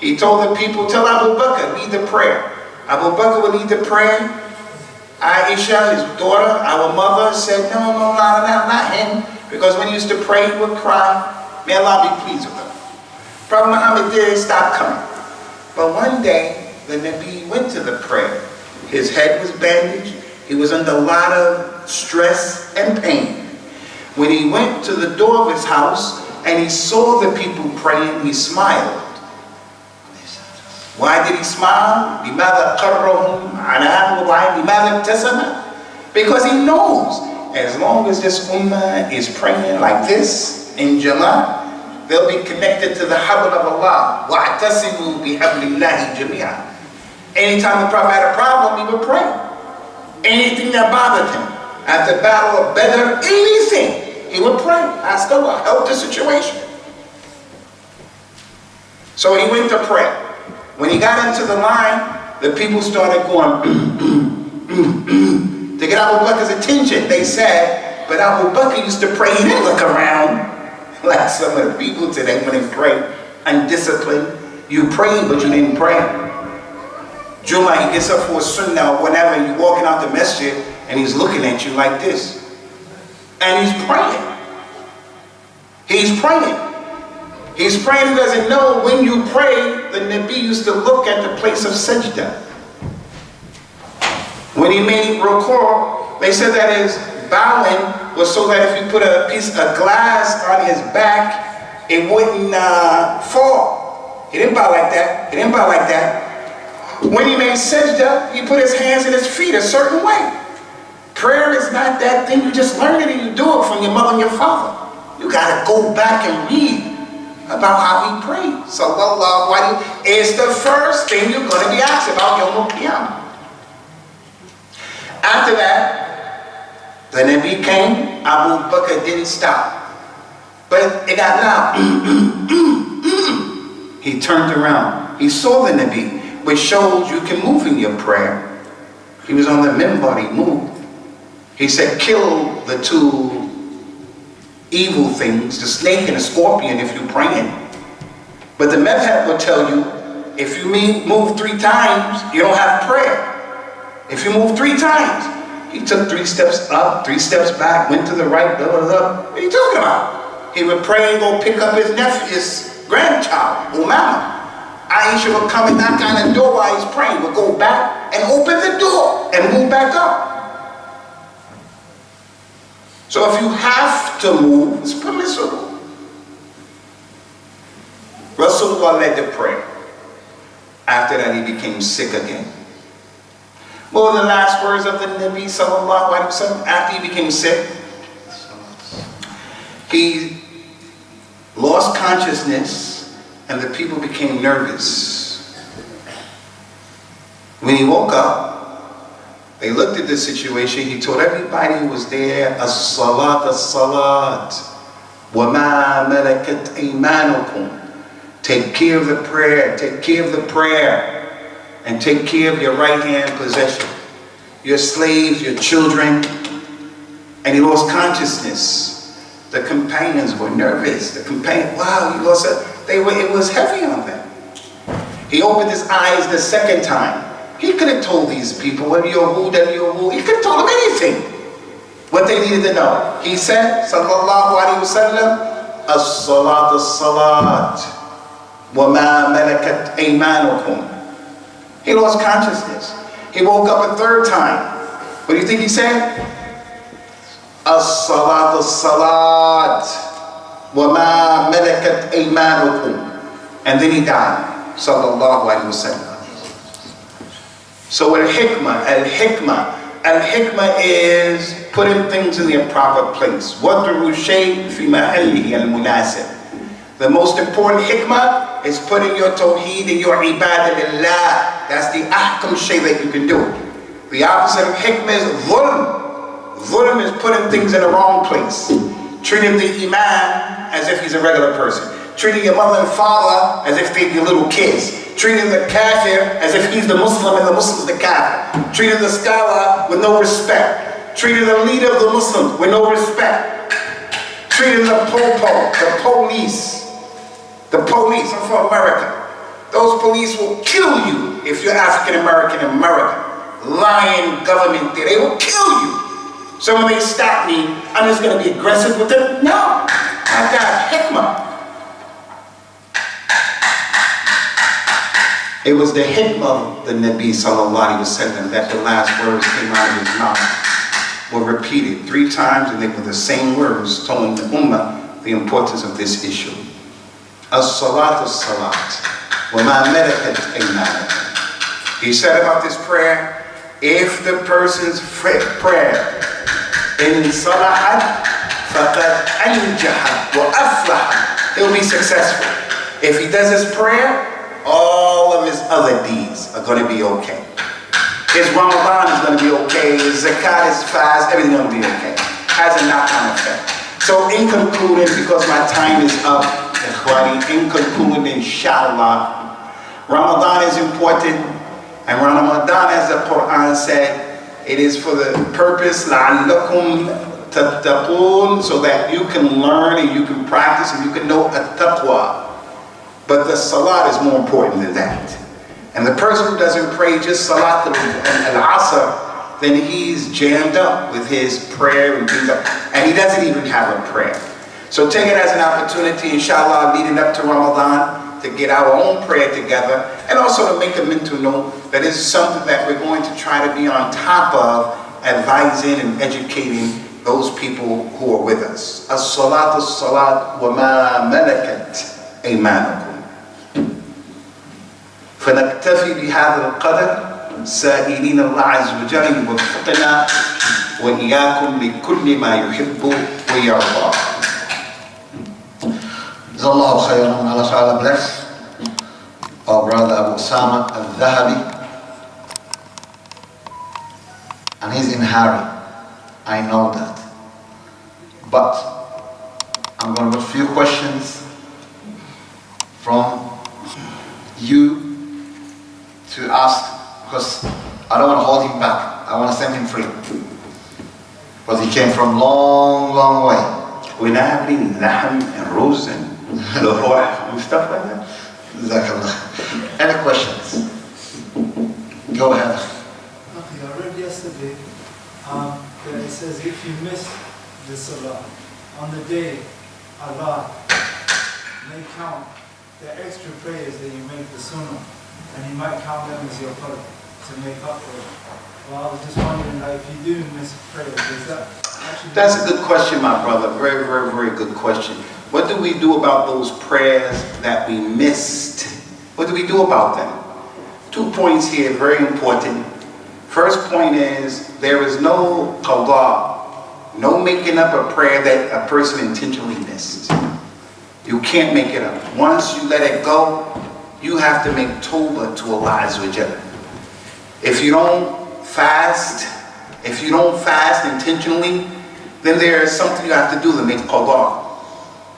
He told the people, tell Abu Bakr, lead the prayer. Abu Bakr would lead the prayer. Aisha, his daughter, our mother, said, no, not him. Because when he used to pray, he would cry. May Allah be pleased with him. Prophet Muhammad did stop coming. But one day, the Nabi went to the prayer. His head was bandaged. He was under a lot of stress and pain. When he went to the door of his house and he saw the people praying, he smiled. Why did he smile? Because he knows as long as this ummah is praying like this in Jama'ah, they'll be connected to the habl of Allah. وَاعْتَصِمُوا بِحَبْلِ اللَّهِ جَمِيعًا. Anytime the Prophet had a problem, he would pray. Anything that bothered him, at the battle of Badr, anything, he would pray. Ask Allah, help the situation. So he went to pray. When he got into the line, the people started going to get Abu Bakr's attention. They said, but Abu Bakr used to pray, he didn't look around. Like some of the people today when they pray, undisciplined. You prayed, but you didn't pray. Juma, he gets up for a sunnah or whenever, you're walking out the masjid, and he's looking at you like this. And he's praying. He's praying. He's praying, he doesn't know when you pray, the Nabi used to look at the place of sajda. When he made ruku', they said that his bowing was so that if you put a piece of glass on his back, it wouldn't fall. He didn't bow like that. He didn't bow like that. When he made sajda, he put his hands and his feet a certain way. Prayer is not that thing you just learn it and you do it from your mother and your father. You got to go back and read about how he prayed. Sallallahu alaihi wasallam is the first thing you're going to be asked about Yawm al-Qiyamah. After that, the Nabi came, Abu Bakr didn't stop. But it got loud. He turned around. He saw the Nabi, which shows you can move in your prayer. He was on the minbar, he moved. He said, kill the two evil things, the snake and the scorpion, if you're praying. But the madhab will tell you, if you move 3 times, you don't have prayer. If you move 3 times, he took 3 steps up, 3 steps back, went to the right, blah, blah, blah. What are you talking about? He would pray and go pick up his nephew, his grandchild, Usamah. Aisha would come and knock on the door while he's praying, would go back and open the door and move back up. So if you have to move, it's permissible. Rasulullah led the prayer. After that, he became sick again. What were the last words of the Nabi sallallahu alaihi wasallam after he became sick? He lost consciousness and the people became nervous. When he woke up, they looked at the situation. He told everybody who was there, as-salat, as-salat, wa ma malakat aymanukum. Take care of the prayer, take care of the prayer, and take care of your right hand possession. Your slaves, your children. And he lost consciousness. The companions were nervous. Wow, he lost it. It was heavy on them. He opened his eyes the second time. He could have told these people, he could have told them anything, what they needed to know. He said, sallallahu alaihi wasallam, as-salat, as-salat, wa ma malakat aymanukum. He lost consciousness. He woke up a third time. What do you think he said? As-salat, as-salat, wa ma malakat aymanukum. And then he died, sallallahu alaihi wasallam. So al-hikmah is putting things in their proper place. وَضْعُ الشَّيْءِ فِي مَحَلِّهِ الْمُنَاسِبِ. The most important hikmah is putting your tawheed and your ibadah lillah. That's the ahkam shay that you can do. The opposite of hikmah is dhulm. Dhulm is putting things in the wrong place. Treating the imam as if he's a regular person. Treating your mother and father as if they're your little kids. Treating the kafir as if he's the Muslim and the Muslim's the kafir. Treating the scholar with no respect. Treating the leader of the Muslims with no respect. Treating the popo, the police. The police, I'm from America. Those police will kill you if you're African American in America. Lying government there, they will kill you. So when they stop me, I'm just going to be aggressive with them? No, I got hikmah. It was the hikmah of the Nabi sallallahu alaihi wasallam that the last words came out of his mouth were repeated 3 times, and they were the same words telling the ummah the importance of this issue. As-salat, as-salat, wa ma malakat aymanukum. He said about this prayer, if the person's prayer in salahat faqad anjaha wa aflaha, he'll be successful. If he does his prayer, all of his other deeds are going to be okay. His Ramadan is going to be okay. His zakat, his fast, everything's going to be okay. Has a knock-on effect. So in concluding, because my time is up, in concluding, inshallah, Ramadan is important. And Ramadan, as the Quran said, it is for the purpose, لَعَلَّكُمْ تَتَّقُونَ, so that you can learn and you can practice and you can know at-taqwa. But the salat is more important than that. And the person who doesn't pray just salat al-asr, then he's jammed up with his prayer and things, and he doesn't even have a prayer. So take it as an opportunity, inshallah, leading up to Ramadan, to get our own prayer together, and also to make a mental note that it's something that we're going to try to be on top of, advising and educating those people who are with us. As-salat, as-salat, wa ma malakat aymanukum. فنكتفي بهذا القدر سائلين الله عز وجل يوفقنا وإياكم لكل ما يحب ويرضى. Jazakallahu khairan. Allah Ta'ala bless our brother Usamah At-Thahabi. And he's in a hurry. I know that. But I'm going to put a few questions from you to ask, because I don't want to hold him back. I want to set him free. Because he came from long, long way. We're not having lahm and rose and lahor and stuff like that. Jazakallah. Any questions? Go ahead. Okay, I read yesterday that it says if you miss the salah on the day, Allah may count the extra prayers that you make the sunnah, and He might count them as your fard to make up for it. Well, I was just wondering, like, if you do miss prayers, is that actually... That's a good question, my brother. Very, very, very good question. What do we do about those prayers that we missed? What do we do about them? 2 points here, very important. First point is, there is no qada, no making up a prayer that a person intentionally missed. You can't make it up. Once you let it go, you have to make tawbah to Allah Azza wa Jalla. If you don't fast intentionally, then there is something you have to do to make qada.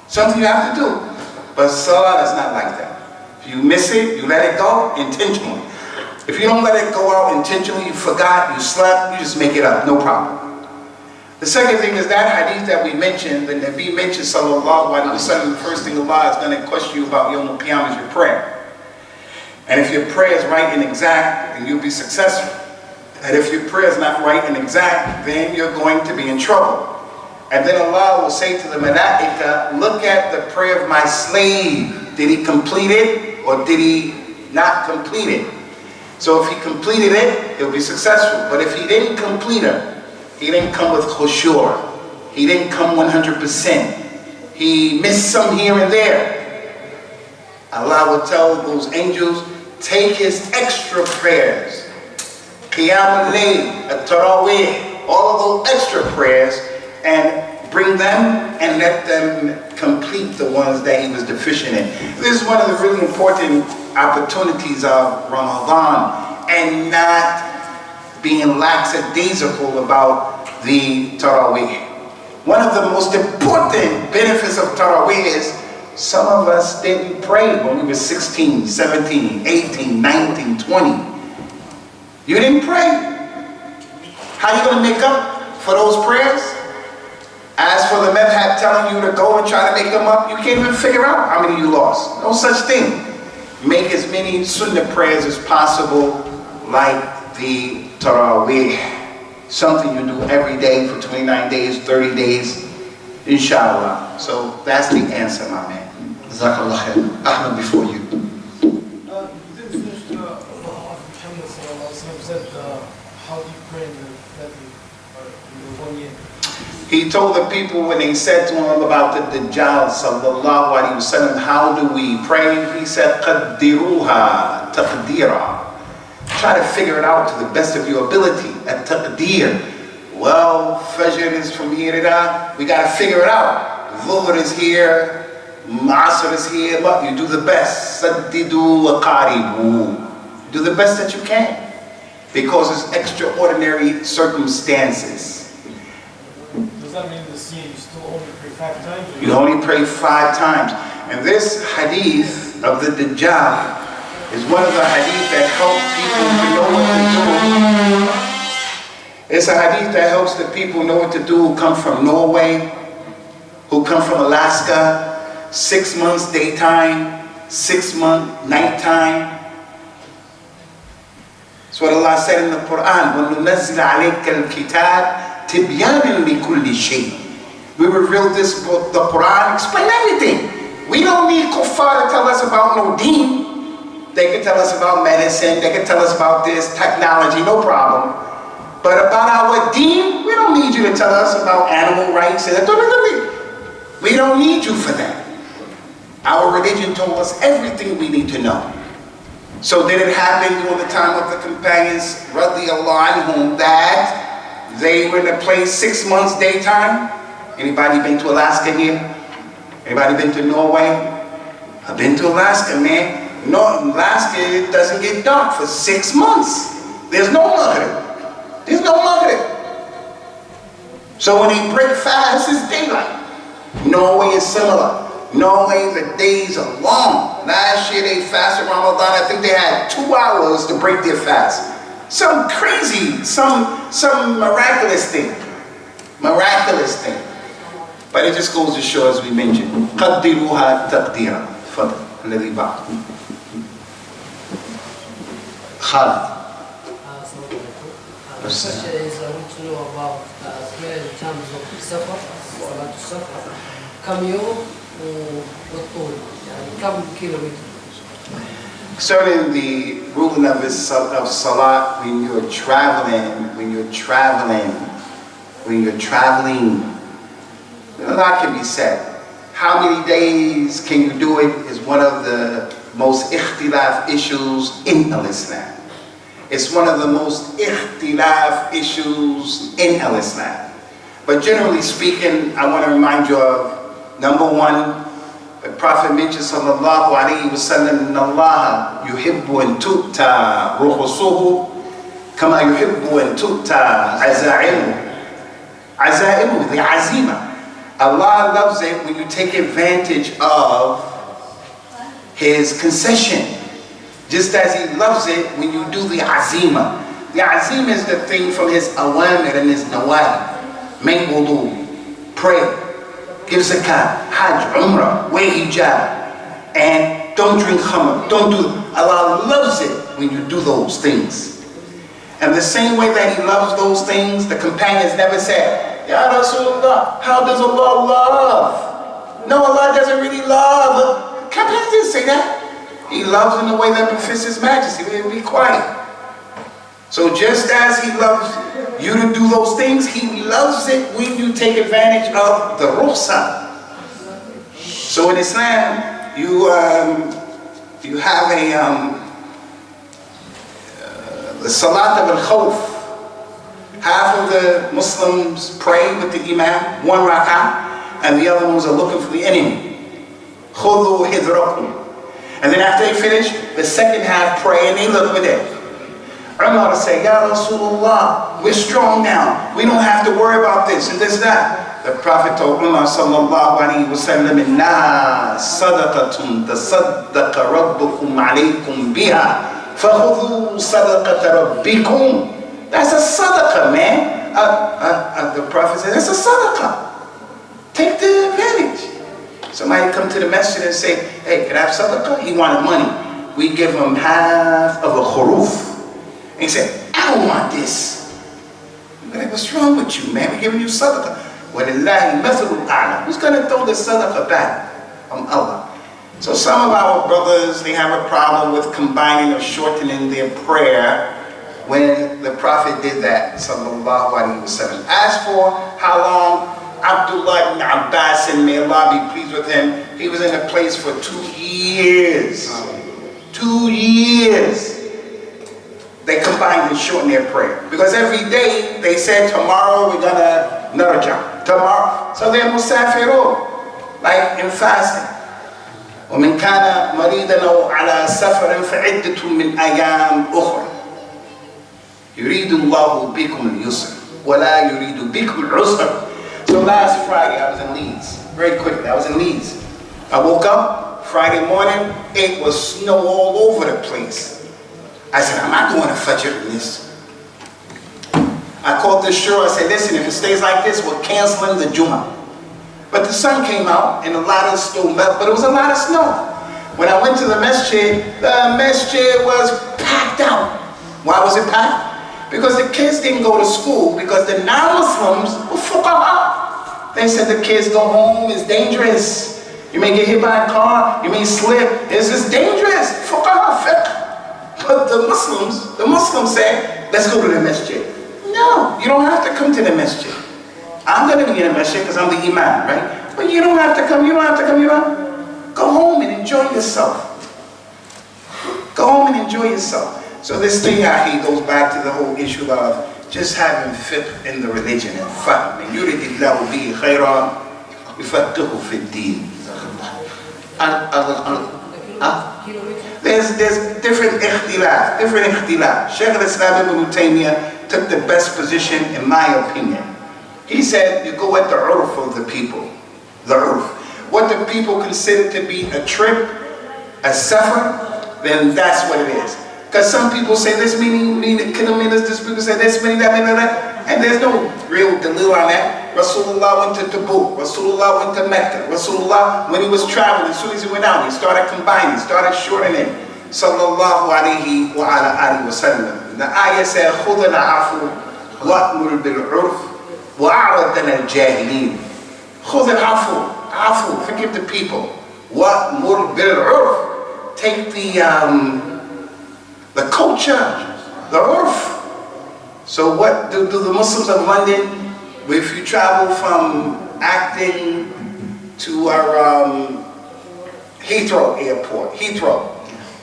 Something you have to do. But salah is not like that. If you miss it, you let it go intentionally. If you don't let it go out intentionally, you forgot, you slept, you just make it up, no problem. The second thing is that hadith that we mentioned, the Nabi mentioned, sallallahu alaihi wasallam, the first thing Allah is going to question you about Yawm al-Qiyamah is your prayer. And if your prayer is right and exact, then you'll be successful. And if your prayer is not right and exact, then you're going to be in trouble. And then Allah will say to the malaika, look at the prayer of my slave. Did he complete it or did he not complete it? So if he completed it, he'll be successful. But if he didn't complete it, he didn't come with khushur, he didn't come 100%, he missed some here and there, Allah will tell those angels, take his extra prayers, Qiyam al-Layl, At-Thahabi, all of those extra prayers, and bring them and let them complete the ones that he was deficient in. This is one of the really important opportunities of Ramadan, and not being lackadaisical about the Taraweeh. One of the most important benefits of Taraweeh is some of us didn't pray when we were 16, 17, 18, 19, 20. You didn't pray. How are you going to make up for those prayers? As for the madhab telling you to go and try to make them up, you can't even figure out how many you lost. No such thing. Make as many sunnah prayers as possible, like the Taraweeh, something you do every day for 29 days, 30 days, inshallah. So that's the answer, my man. Jazakallah khair. Ahmed, before you. Muhammad said, how do you pray in the 1 year? He told the people when they said to him about the Dajjal, sallallahu alaihi wasallam, how do we pray? He said, qaddiruha taqdira. Try to figure it out to the best of your ability. At-Taqdir. Well, Fajr is from here to there. We got to figure it out. Dhuhr is here. Asr is here. But you do the best. Saddidu wa qaribu. Do the best that you can. Because it's extraordinary circumstances. Does that mean this year you still only pray 5 times? You only pray 5 times. And this hadith of the Dajjal is one of the hadith that help people to know what to do. It's a hadith that helps the people know what to do who come from Norway, who come from Alaska, 6 months daytime, 6 months nighttime. That's what Allah said in the Quran, وَنُنَزِّلَ عَلَيْكَ الْكِتَابِ تِبْيَانًا لِكُلِّ شَيْءٍ. We revealed this book, the Quran, explain everything. We don't need kuffar to tell us about no deen. They can tell us about medicine, they can tell us about this, technology, no problem. But about our deen, we don't need you to tell us about animal rights. We don't need you for that. Our religion told us everything we need to know. So did it happen during the time of the companions, radiyallahu anhum, that they were in a place 6 months daytime? Anybody been to Alaska here? Anybody been to Norway? I've been to Alaska, man. No, Alaska, it doesn't get dark for 6 months. There's no maghrib. There's no maghrib. So when they break fast, it's daylight. Norway is similar. Norway, the days are long. Last year they fasted Ramadan. I think they had 2 hours to break their fast. Some crazy, some miraculous thing. Miraculous thing. But it just goes to show, as we mentioned, قَدِّرُوهَا تَقْدِيرًا. فضل الذي بعد. Khalid. The question is, I want to know about prayer in terms of Safar, Salat Safar. Kam yawm wa tul, yani kam kilometer? Concerning the ruling of salat when you're traveling, a lot can be said. How many days can you do it is one of the most ikhtilaf issues in Islam. It's one of the most ikhtilaf issues in al-Islam. But generally speaking, I want to remind you of, number one, the Prophet mentioned sallallahu alayhi wa sallam, inna Allah yuhibbu an tu'ta ruhusuhu kama yuhibbu an tu'ta azaimuhu. Azaimuhu, the azima. Allah loves it when you take advantage of His concession, just as He loves it when you do the azima. The azima is the thing from His awamir and His nawahi. Make wudu, pray, give zakat, hajj, umrah, wear hijab, and don't drink khamr, don't do. Allah loves it when you do those things. And the same way that He loves those things, the companions never said, Ya Rasulullah, how does Allah love? No, Allah doesn't really love. The companions didn't say that. He loves in the way that befits His majesty. Be quiet. So just as He loves you to do those things, He loves it when you take advantage of the rukhsa. So in Islam, you have the salat of al-khawf. Half of the Muslims pray with the imam, one rak'ah, and the other ones are looking for the enemy. Khudhu hidrakum. And then after they finish, the second half pray and they look for them. Umar say, Ya Rasulullah, we're strong now. We don't have to worry about this and this, that. The Prophet told Umar sallallahu alayhi wa sallam, Innaha sadaqatun tasaddaqa rabbukum alaykum biha. Fakhudhu sadaqata rabbikum. That's a sadaqah, man. The Prophet said, that's a sadaqah. Take the advantage. Somebody come to the masjid and say, hey, can I have sadaqah? He wanted money. We give him half of a khuruf. And he said, I don't want this. I'm like, what's wrong with you, man? We're giving you sadaqah. وَلِلَّهِ مَثَلُ الْأَعْلَى. Who's going to throw the sadaqah back? From Allah. So some of our brothers, they have a problem with combining or shortening their prayer when the Prophet did that, sallallahu alaihi wasallam. As for how long, Abdullah ibn Abbas, and may Allah be pleased with him, he was in a place for 2 years. 2 years. They combined and shortened their prayer. Because every day they said, tomorrow we're gonna narja. Tomorrow. So they're musafirun, like in fasting. وَمِنْ كَانَ مَرِيدًا أَوْ عَلَى سَفَرٍ فَعِدَّةٌ مِنْ أَيَّامٍ أُخْرَى. يُرِيدُ اللَّهُ بِكُمُ الْيُسْرَ وَلَا يُرِيدُ بِكُمُ الْعُسْرَ. So last Friday I was in Leeds. Very quickly, I was in Leeds. I woke up Friday morning, it was snow all over the place. I said, I'm not going to Fajr in this. I called the shore, I said, listen, if it stays like this, we're canceling the Jummah. But the sun came out and a lot of snow melted, but it was a lot of snow. When I went to the masjid was packed out. Why was it packed? Because the kids didn't go to school, because the non-Muslims were fuqaha. They said the kids go home, it's dangerous. You may get hit by a car, you may slip, it's just dangerous. Fuqaha, fiqh. But the Muslims say, let's go to the masjid. No, you don't have to come to the masjid. I'm going to be in the masjid because I'm the imam, right? But you don't have to come, you don't have to come, you don't. Go home and enjoy yourself. Go home and enjoy yourself. So this thing out here goes back to the whole issue of just having fiqh in the religion and fahm. And yuridillahu bihi khayran yufaqihu fi ddin. There's different ikhtilaf. Shaykh al-Islam ibn Taymiyyah took the best position in my opinion. He said, you go at the urf of the people. The urf. What the people consider to be a trip, a safar, then that's what it is. Because some people say this meaning kilometers, this people say this meaning, that meaning, that. And there's no real dalil on that. Rasulullah went to Tabuk. Rasulullah went to Mecca. Rasulullah, when he was traveling, as soon as he went out, he started combining, started shortening. Sallallahu alayhi wa ala alihi wa sallam. The ayah said, خُذَ الْعَفُوَ وَأْمُرْ بِالْعُرْفِ وَأَعْرَضْ عَنِ الْجَاهِلِينَ. خُذْ الْعَفُوَ, forgive the people. وَأْمُرْ بِالْعُرْفِ, take the culture, the urf. So what do the Muslims of London, if you travel from Acton to our Heathrow airport,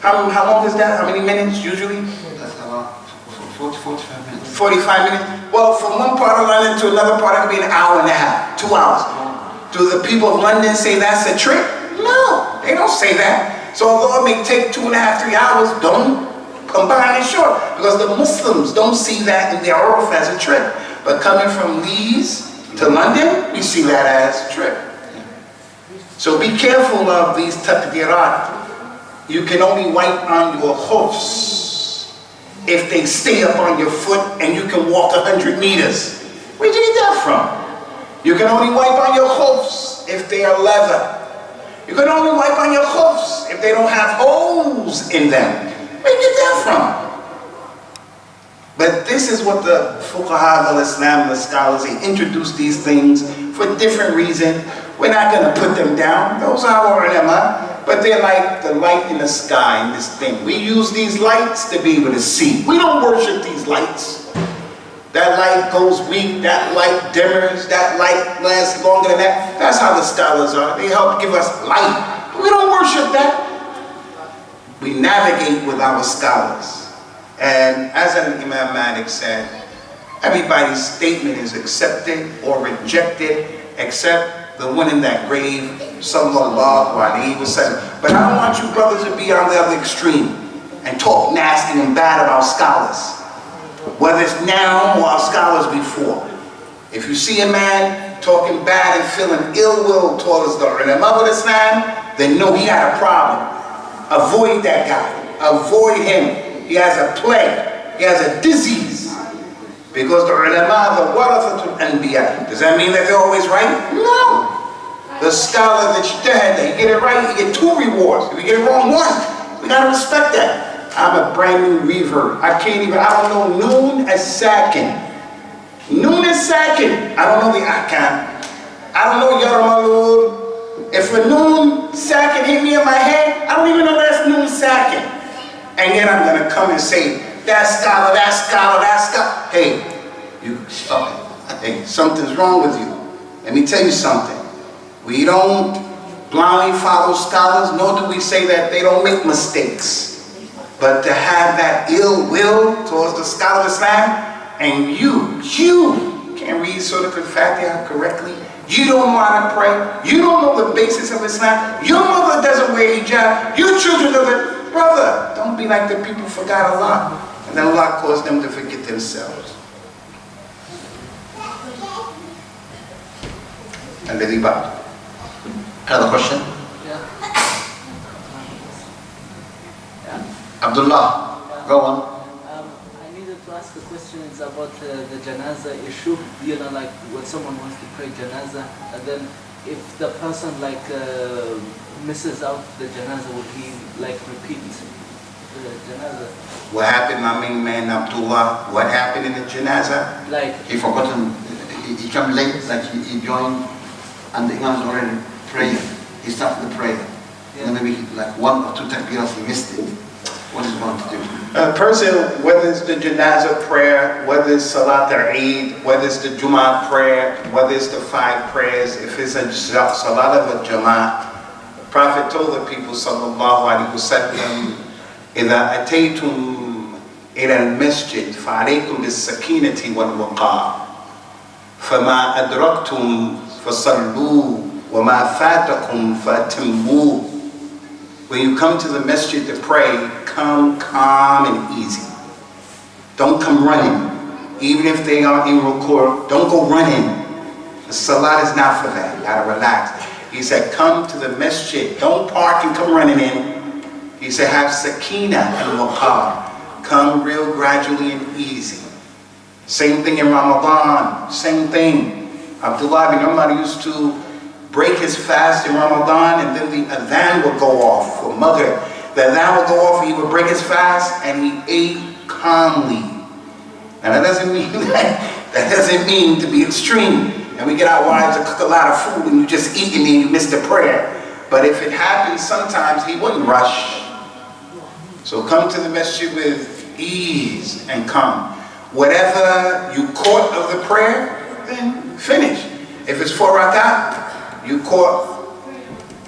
how long is that? How many minutes usually? 45 minutes. 45 minutes? Well, from one part of London to another part, it could be an hour and a half, 2 hours. Do the people of London say that's a trip? No, they don't say that. So although it may take 2.5, 3 hours, don't combine it short. Because the Muslims don't see that in their urf as a trip. But coming from Leeds to London, we see that as a trip. So be careful of these takdirat. You can only wipe on your hoofs if they stay up on your foot and you can walk 100 meters. Where'd you get that from? You can only wipe on your hoofs if they are leather. You can only wipe on your hoofs if they don't have holes in them. Where'd you get that from? But this is what the fuqaha al-Islam, the scholars, they introduce these things for different reasons. We're not going to put them down. Those are our ulama, but they're like the light in the sky in this thing. We use these lights to be able to see. We don't worship these lights. That light goes weak, that light dimmers, that light lasts longer than that. That's how the scholars are. They help give us light. We don't worship that. We navigate with our scholars. And as Imam Malik said, everybody's statement is accepted or rejected except the one in that grave, sallallahu alaihi wasallam. But I don't want you brothers to be on the other extreme and talk nasty and bad about scholars, whether it's now or our scholars before. If you see a man talking bad and feeling ill will towards the ulama of Islam, then know he had a problem. Avoid that guy. Avoid him. He has a plague. He has a disease. Because the ulama, the warathatul anbiya. Does that mean that they're always right? No. The scholar that you get it right, you get 2 rewards. If you get it wrong, 1. We gotta respect that. I'm a brand new revert. I don't know noon as sakin. Noon as sakin. I don't know the ahkam. I don't know yaramalud. If a noon sakin hit me in my head, I don't even know that's noon sakin. And then I'm going to come and say, that scholar. Hey, you stop it. Hey, something's wrong with you. Let me tell you something. We don't blindly follow scholars, nor do we say that they don't make mistakes. But to have that ill will towards the scholar of Islam, and you can't read Surah Al-Fatiha correctly, you don't know how to pray, you don't know the basis of Islam, your mother doesn't wear hijab, your children doesn't. Brother, don't be like the people forgot Allah. And then Allah caused them to forget themselves. And then Another question? Yeah. Abdullah, go on. I needed to ask a question. It's about the janaza issue. You know, like when someone wants to pray janaza, and then if the person misses out the janaza, would he like repeat the janaza? What happened, my main man Abdullah? What happened in the janaza? Like He forgotten, he came late, like he joined, and the imam was already praying. He started the prayer. Yeah. And then maybe like 1 or 2 takbiras, he missed it. What is he going to do? A person, whether it's the janaza prayer, whether it's Salat al-Eid, whether it's the Jummah prayer, whether it's the 5 prayers, if it's a Salat of a Jama'ah, the Prophet told the people, sallallahu alaihi wasallam, إِذَا أَتَيْتُمْ إِلَى الْمَسْجِدِ فَعَلَيْكُمْ بِالسَّكِينَةِ وَالْوَقَارِ فَمَا أَدْرَكْتُمْ فَصَلُّوا وَمَا فَاتَكُمْ فَأَتِمُّوا. When you come to the masjid to pray, come calm and easy. Don't come running. Even if they are in ruku', don't go running. The salat is not for that. You gotta relax. He said, come to the masjid. Don't park and come running in. He said, have sakina and waqar. Come real gradually and easy. Same thing in Ramadan. Same thing. Abdullah bin Umar used to break his fast in Ramadan, and then the adhan would go off for Maghrib. The adhan would go off, and he would break his fast, and he ate calmly. And that doesn't mean to be extreme. And we get our wives to cook a lot of food, and you just eat, and then you miss the prayer. But if it happens, sometimes he wouldn't rush. So come to the masjid with ease and calm. Whatever you caught of the prayer, then finish. If it's 4 rak'ah, you caught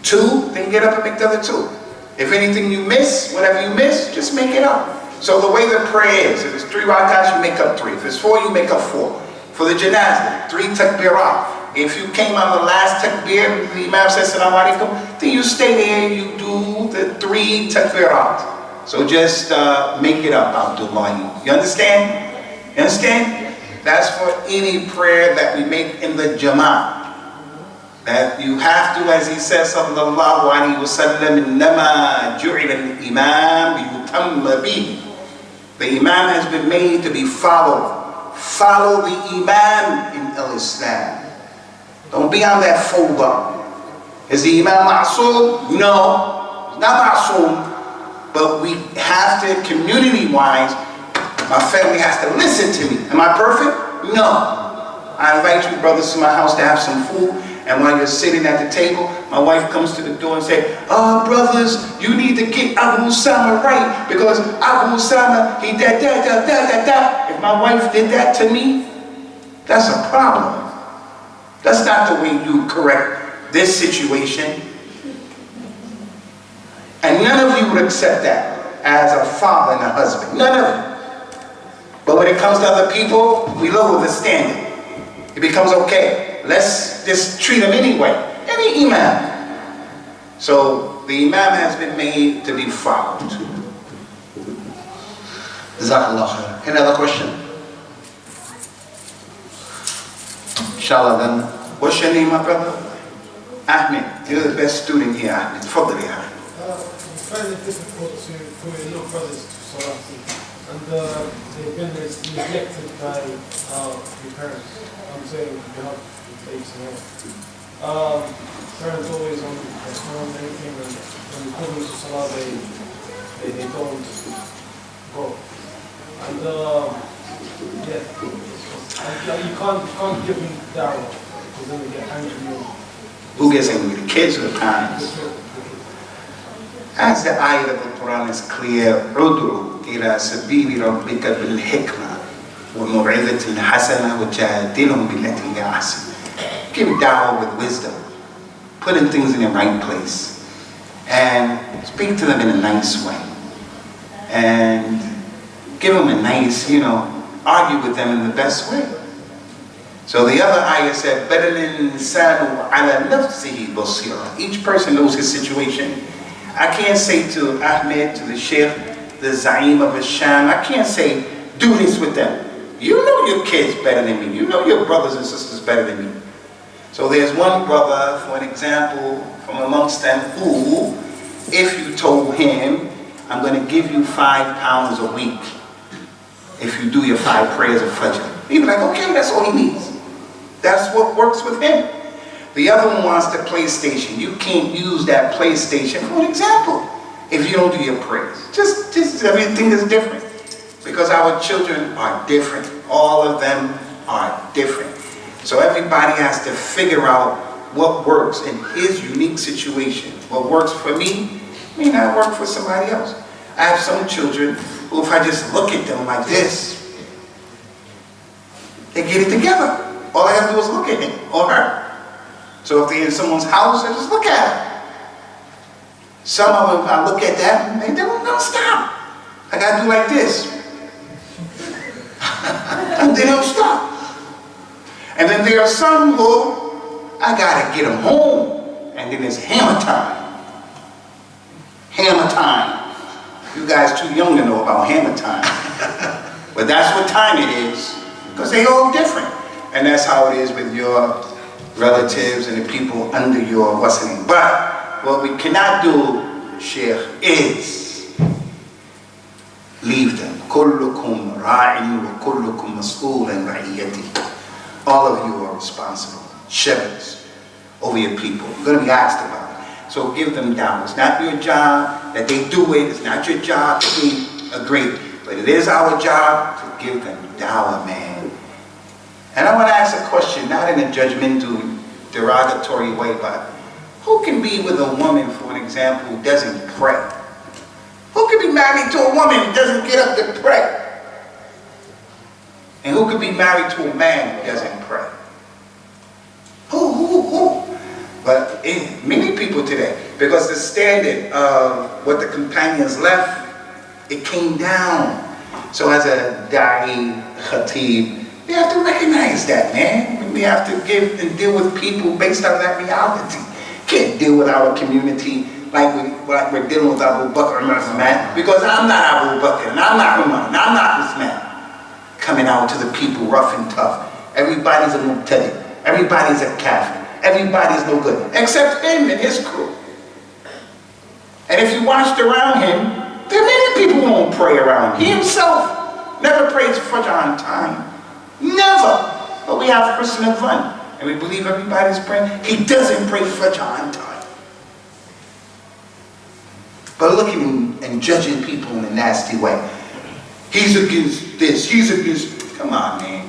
2, then get up and make the other 2. If anything you miss, whatever you miss, just make it up. So the way the prayer is, if it's 3 rakats, you make up 3. If it's 4, you make up 4. For the janazah, 3 takbirat. If you came on the last takbir, the imam says salam alaikum, then you stay there and you do the 3 takbirat. So just make it up, Abdullah. You understand? You understand? That's for any prayer that we make in the jama'ah. That you have to, as he says, sallallahu alayhi wa sallam, innama ju'ila al-imam yutamma bihi. The imam has been made to be followed. Follow the imam in al-Islam. Don't be on that fawda. Is the imam ma'soom? No, he's not ma'soom. But we have to, community-wise, my family has to listen to me. Am I perfect? No. I invite you brothers to my house to have some food. And while you're sitting at the table, my wife comes to the door and says, "Oh, brothers, you need to get Abu Usamah right, because Abu Usamah, he da da da da da da." If my wife did that to me, that's a problem. That's not the way you correct this situation. And none of you would accept that as a father and a husband. None of you. But when it comes to other people, we lower the standard. It becomes okay. Let's just treat them anyway. Any imam. So the imam has been made to be followed. Jazakallah khair. Any other question? Inshallah then. What's your name, my brother? Ahmed. You're the best student here, Ahmed. Fadli, Ahmed. It's very difficult for your brothers to Salah, and they've been neglected by your parents. I'm saying you have to take some help. Parents always on their phone, anything, and when you call them to Salah, they don't go. And you can't give them dawah, because then they get angry. Who gets angry? The kids or the parents? As the ayah of the Quran is clear, عُدْعُ إِلَى سَبِيلِ رَبِّكَ بِالْحِكْمَةِ وَمَوْعِظَةٍ حَسَنَةٍ وَجَادِلْهُمْ بِالَّتِي هِيَ أَحْسَنُ. Give dawah with wisdom, putting things in the right place, and speak to them in a nice way, and give them a nice, argue with them in the best way. So the other ayah said, بَلَ الْإِنسَانُ عَلَى نَفْسِهِ بَصِيرًا. Each person knows his situation. I can't say to Ahmed, to the Shaikh, the Zaim of Asham, I can't say, do this with them. You know your kids better than me. You know your brothers and sisters better than me. So there's one brother, for an example, from amongst them who, if you told him, I'm going to give you £5 a week if you do your 5 prayers of Fajr, he'd be like, okay, that's all he needs. That's what works with him. The other one wants the PlayStation. You can't use that PlayStation for an example if you don't do your prayers. Just everything is different, because our children are different. All of them are different. So everybody has to figure out what works in his unique situation. What works for me may not work for somebody else. I have some children who, if I just look at them like this, they get it together. All I have to do is look at him or her. So if they're in someone's house, I just look at them. Some of them, if I look at them, they don't stop. I gotta do like this. And they don't stop. And then there are some who, I gotta get them home. And then it's hammer time. Hammer time. You guys too young to know about hammer time. But that's what time it is. Because they all different. And that's how it is with your relatives and the people under your what's the name. But what we cannot do, Shaykh, is leave them. كُلُّكُمْ رَاعٍ وَكُلُّكُمْ مَسْئُولًا رَعِيَّتِهِ. All of you are responsible, shepherds over your people. You're going to be asked about it. So give them dawah. It's not your job that they do it. It's not your job to be agreed. But it is our job to give them dawah, man. And I want to ask a question, not in a judgmental, derogatory way, but who can be with a woman, for an example, who doesn't pray? Who can be married to a woman who doesn't get up to pray? And who can be married to a man who doesn't pray? Who? But many people today, because the standard of what the companions left It came down. So as a da'i, khatib, we have to recognize that, man. We have to give and deal with people based on that reality. Can't deal with our community like we're dealing with Abu Bakr and Uthman, because I'm not Abu Bakr, and I'm not Umar, and I'm not Uthman. Coming out to the people rough and tough. Everybody's a mubtadi. Everybody's a kafir. Everybody's no good, except him and his crew. And if you watched around him, there are many people who won't pray around him. He himself never prays Fajr on time. Never. But we have Husn al-Dhan, and we believe everybody's praying. He doesn't pray Fajr on time. But looking and judging people in a nasty way. He's against this, he's against... Come on, man.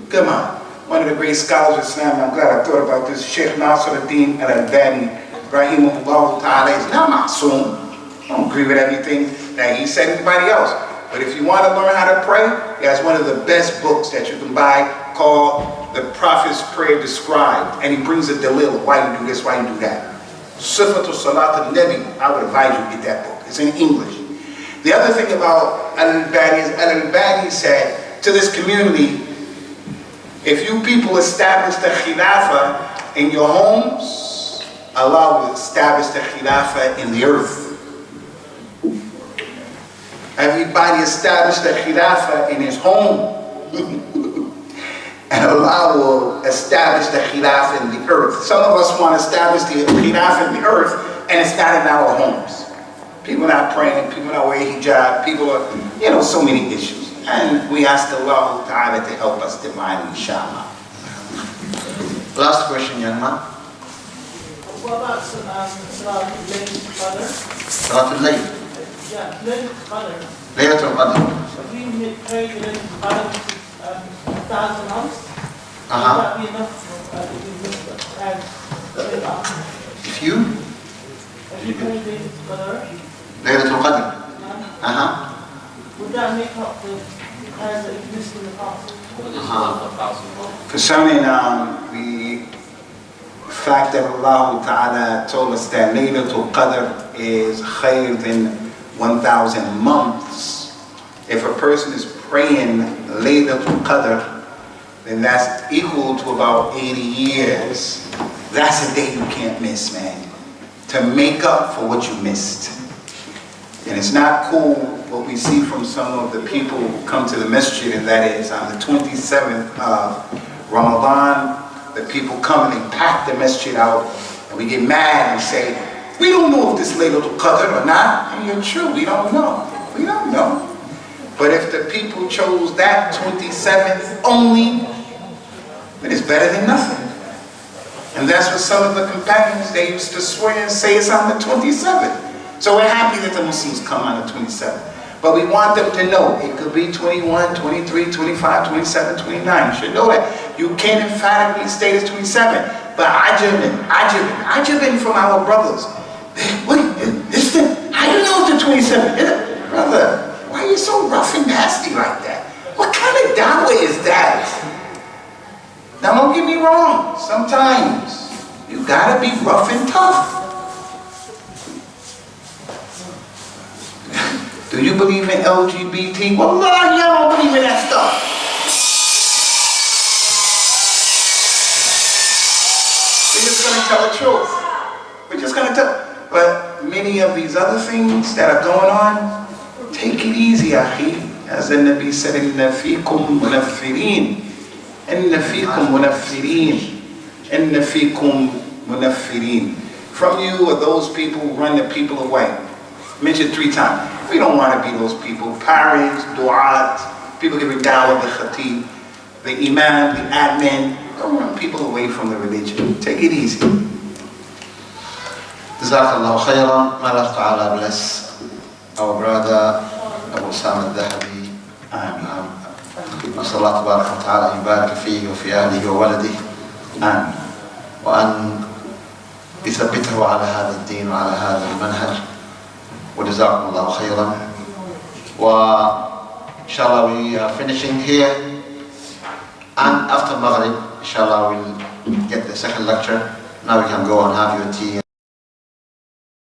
Come on. One of the great scholars of Islam, I'm glad I thought about this, Shaikh Nasruddin al-Albani, rahimahullah ta'ala, is not ma'soom. I don't agree with everything that he said, anybody else. But if you want to learn how to pray, he has one of the best books that you can buy called The Prophet's Prayer Described. And he brings a dalil of why you do this, why you do that. Sifatu Salat al-Nabi, I would advise you to get that book. It's in English. The other thing about Al-Albani is Al-Albani said to this community, if you people establish the Khilafah in your homes, Allah will establish the Khilafah in the earth. Everybody establish the Khilafah in his home. And Allah will establish the Khilafah in the earth. Some of us want to establish the Khilafah in the earth, and it's not in our homes. People are not praying, people are not wearing hijab, people are, so many issues. And we ask Allah Ta'ala to help us divinely, inshallah. Last question, young man. What about Salat al-Layl? Salat al-Layl. Yeah, Layl Qadr. Laylatul Qadr. If we pray the Layl Qadr 1,000 months, would that be enough If you pray the Qadr, Laylatul Qadr. would that make up the prayers that you've missed in the past? Concerning the fact that Allah Ta'ala told us that Laylatul Qadr is khayr than 1,000 months. If a person is praying Laylatul Qadr, then that's equal to about 80 years. That's a day you can't miss, man. To make up for what you missed. And it's not cool what we see from some of the people who come to the masjid, and that is on the 27th of Ramadan, the people come and they pack the masjid out, and we get mad and say, we don't know if this Laylatul Qadr or not. And you're true, we don't know. We don't know. But if the people chose that 27th only, then it's better than nothing. And that's what some of the companions, they used to swear and say it's on the 27th. So we're happy that the Muslims come on the 27th. But we want them to know it could be 21, 23, 25, 27, 29. You should know that. You can't emphatically state it's 27. But ajabin from our brothers. Wait, how do you know it's the 27th? Brother, why are you so rough and nasty like that? What kind of da'wah is that? Now don't get me wrong. Sometimes you gotta be rough and tough. Do you believe in LGBT? Wallahi, I don't believe in that stuff. We're just going to tell the truth. We're just going to tell. But many of these other things that are going on, take it easy, akhi. As the Nabi said, Inna fikum munaffirin. Inna fikum munaffirin. Inna fikum munaffirin. From you are those people who run the people away. Mentioned 3 times. We don't want to be those people. Parents, du'at, people giving dawah, the khatib, the imam, the admin. Don't run people away from the religion. Take it easy. Jazakallah khairan. May Allah Ta'ala bless our brother Abu Usamah al-Thahabi. نسأل الله تبارك وتعالى أن يبارك فيه وفي أهله وولده وأن يثبته على هذا الدين وعلى هذا المنهج. وجزاكم الله خيرا. Inshallah, we are finishing here, and after Maghrib, inshallah, we'll get the second lecture. Now we can go and have your tea.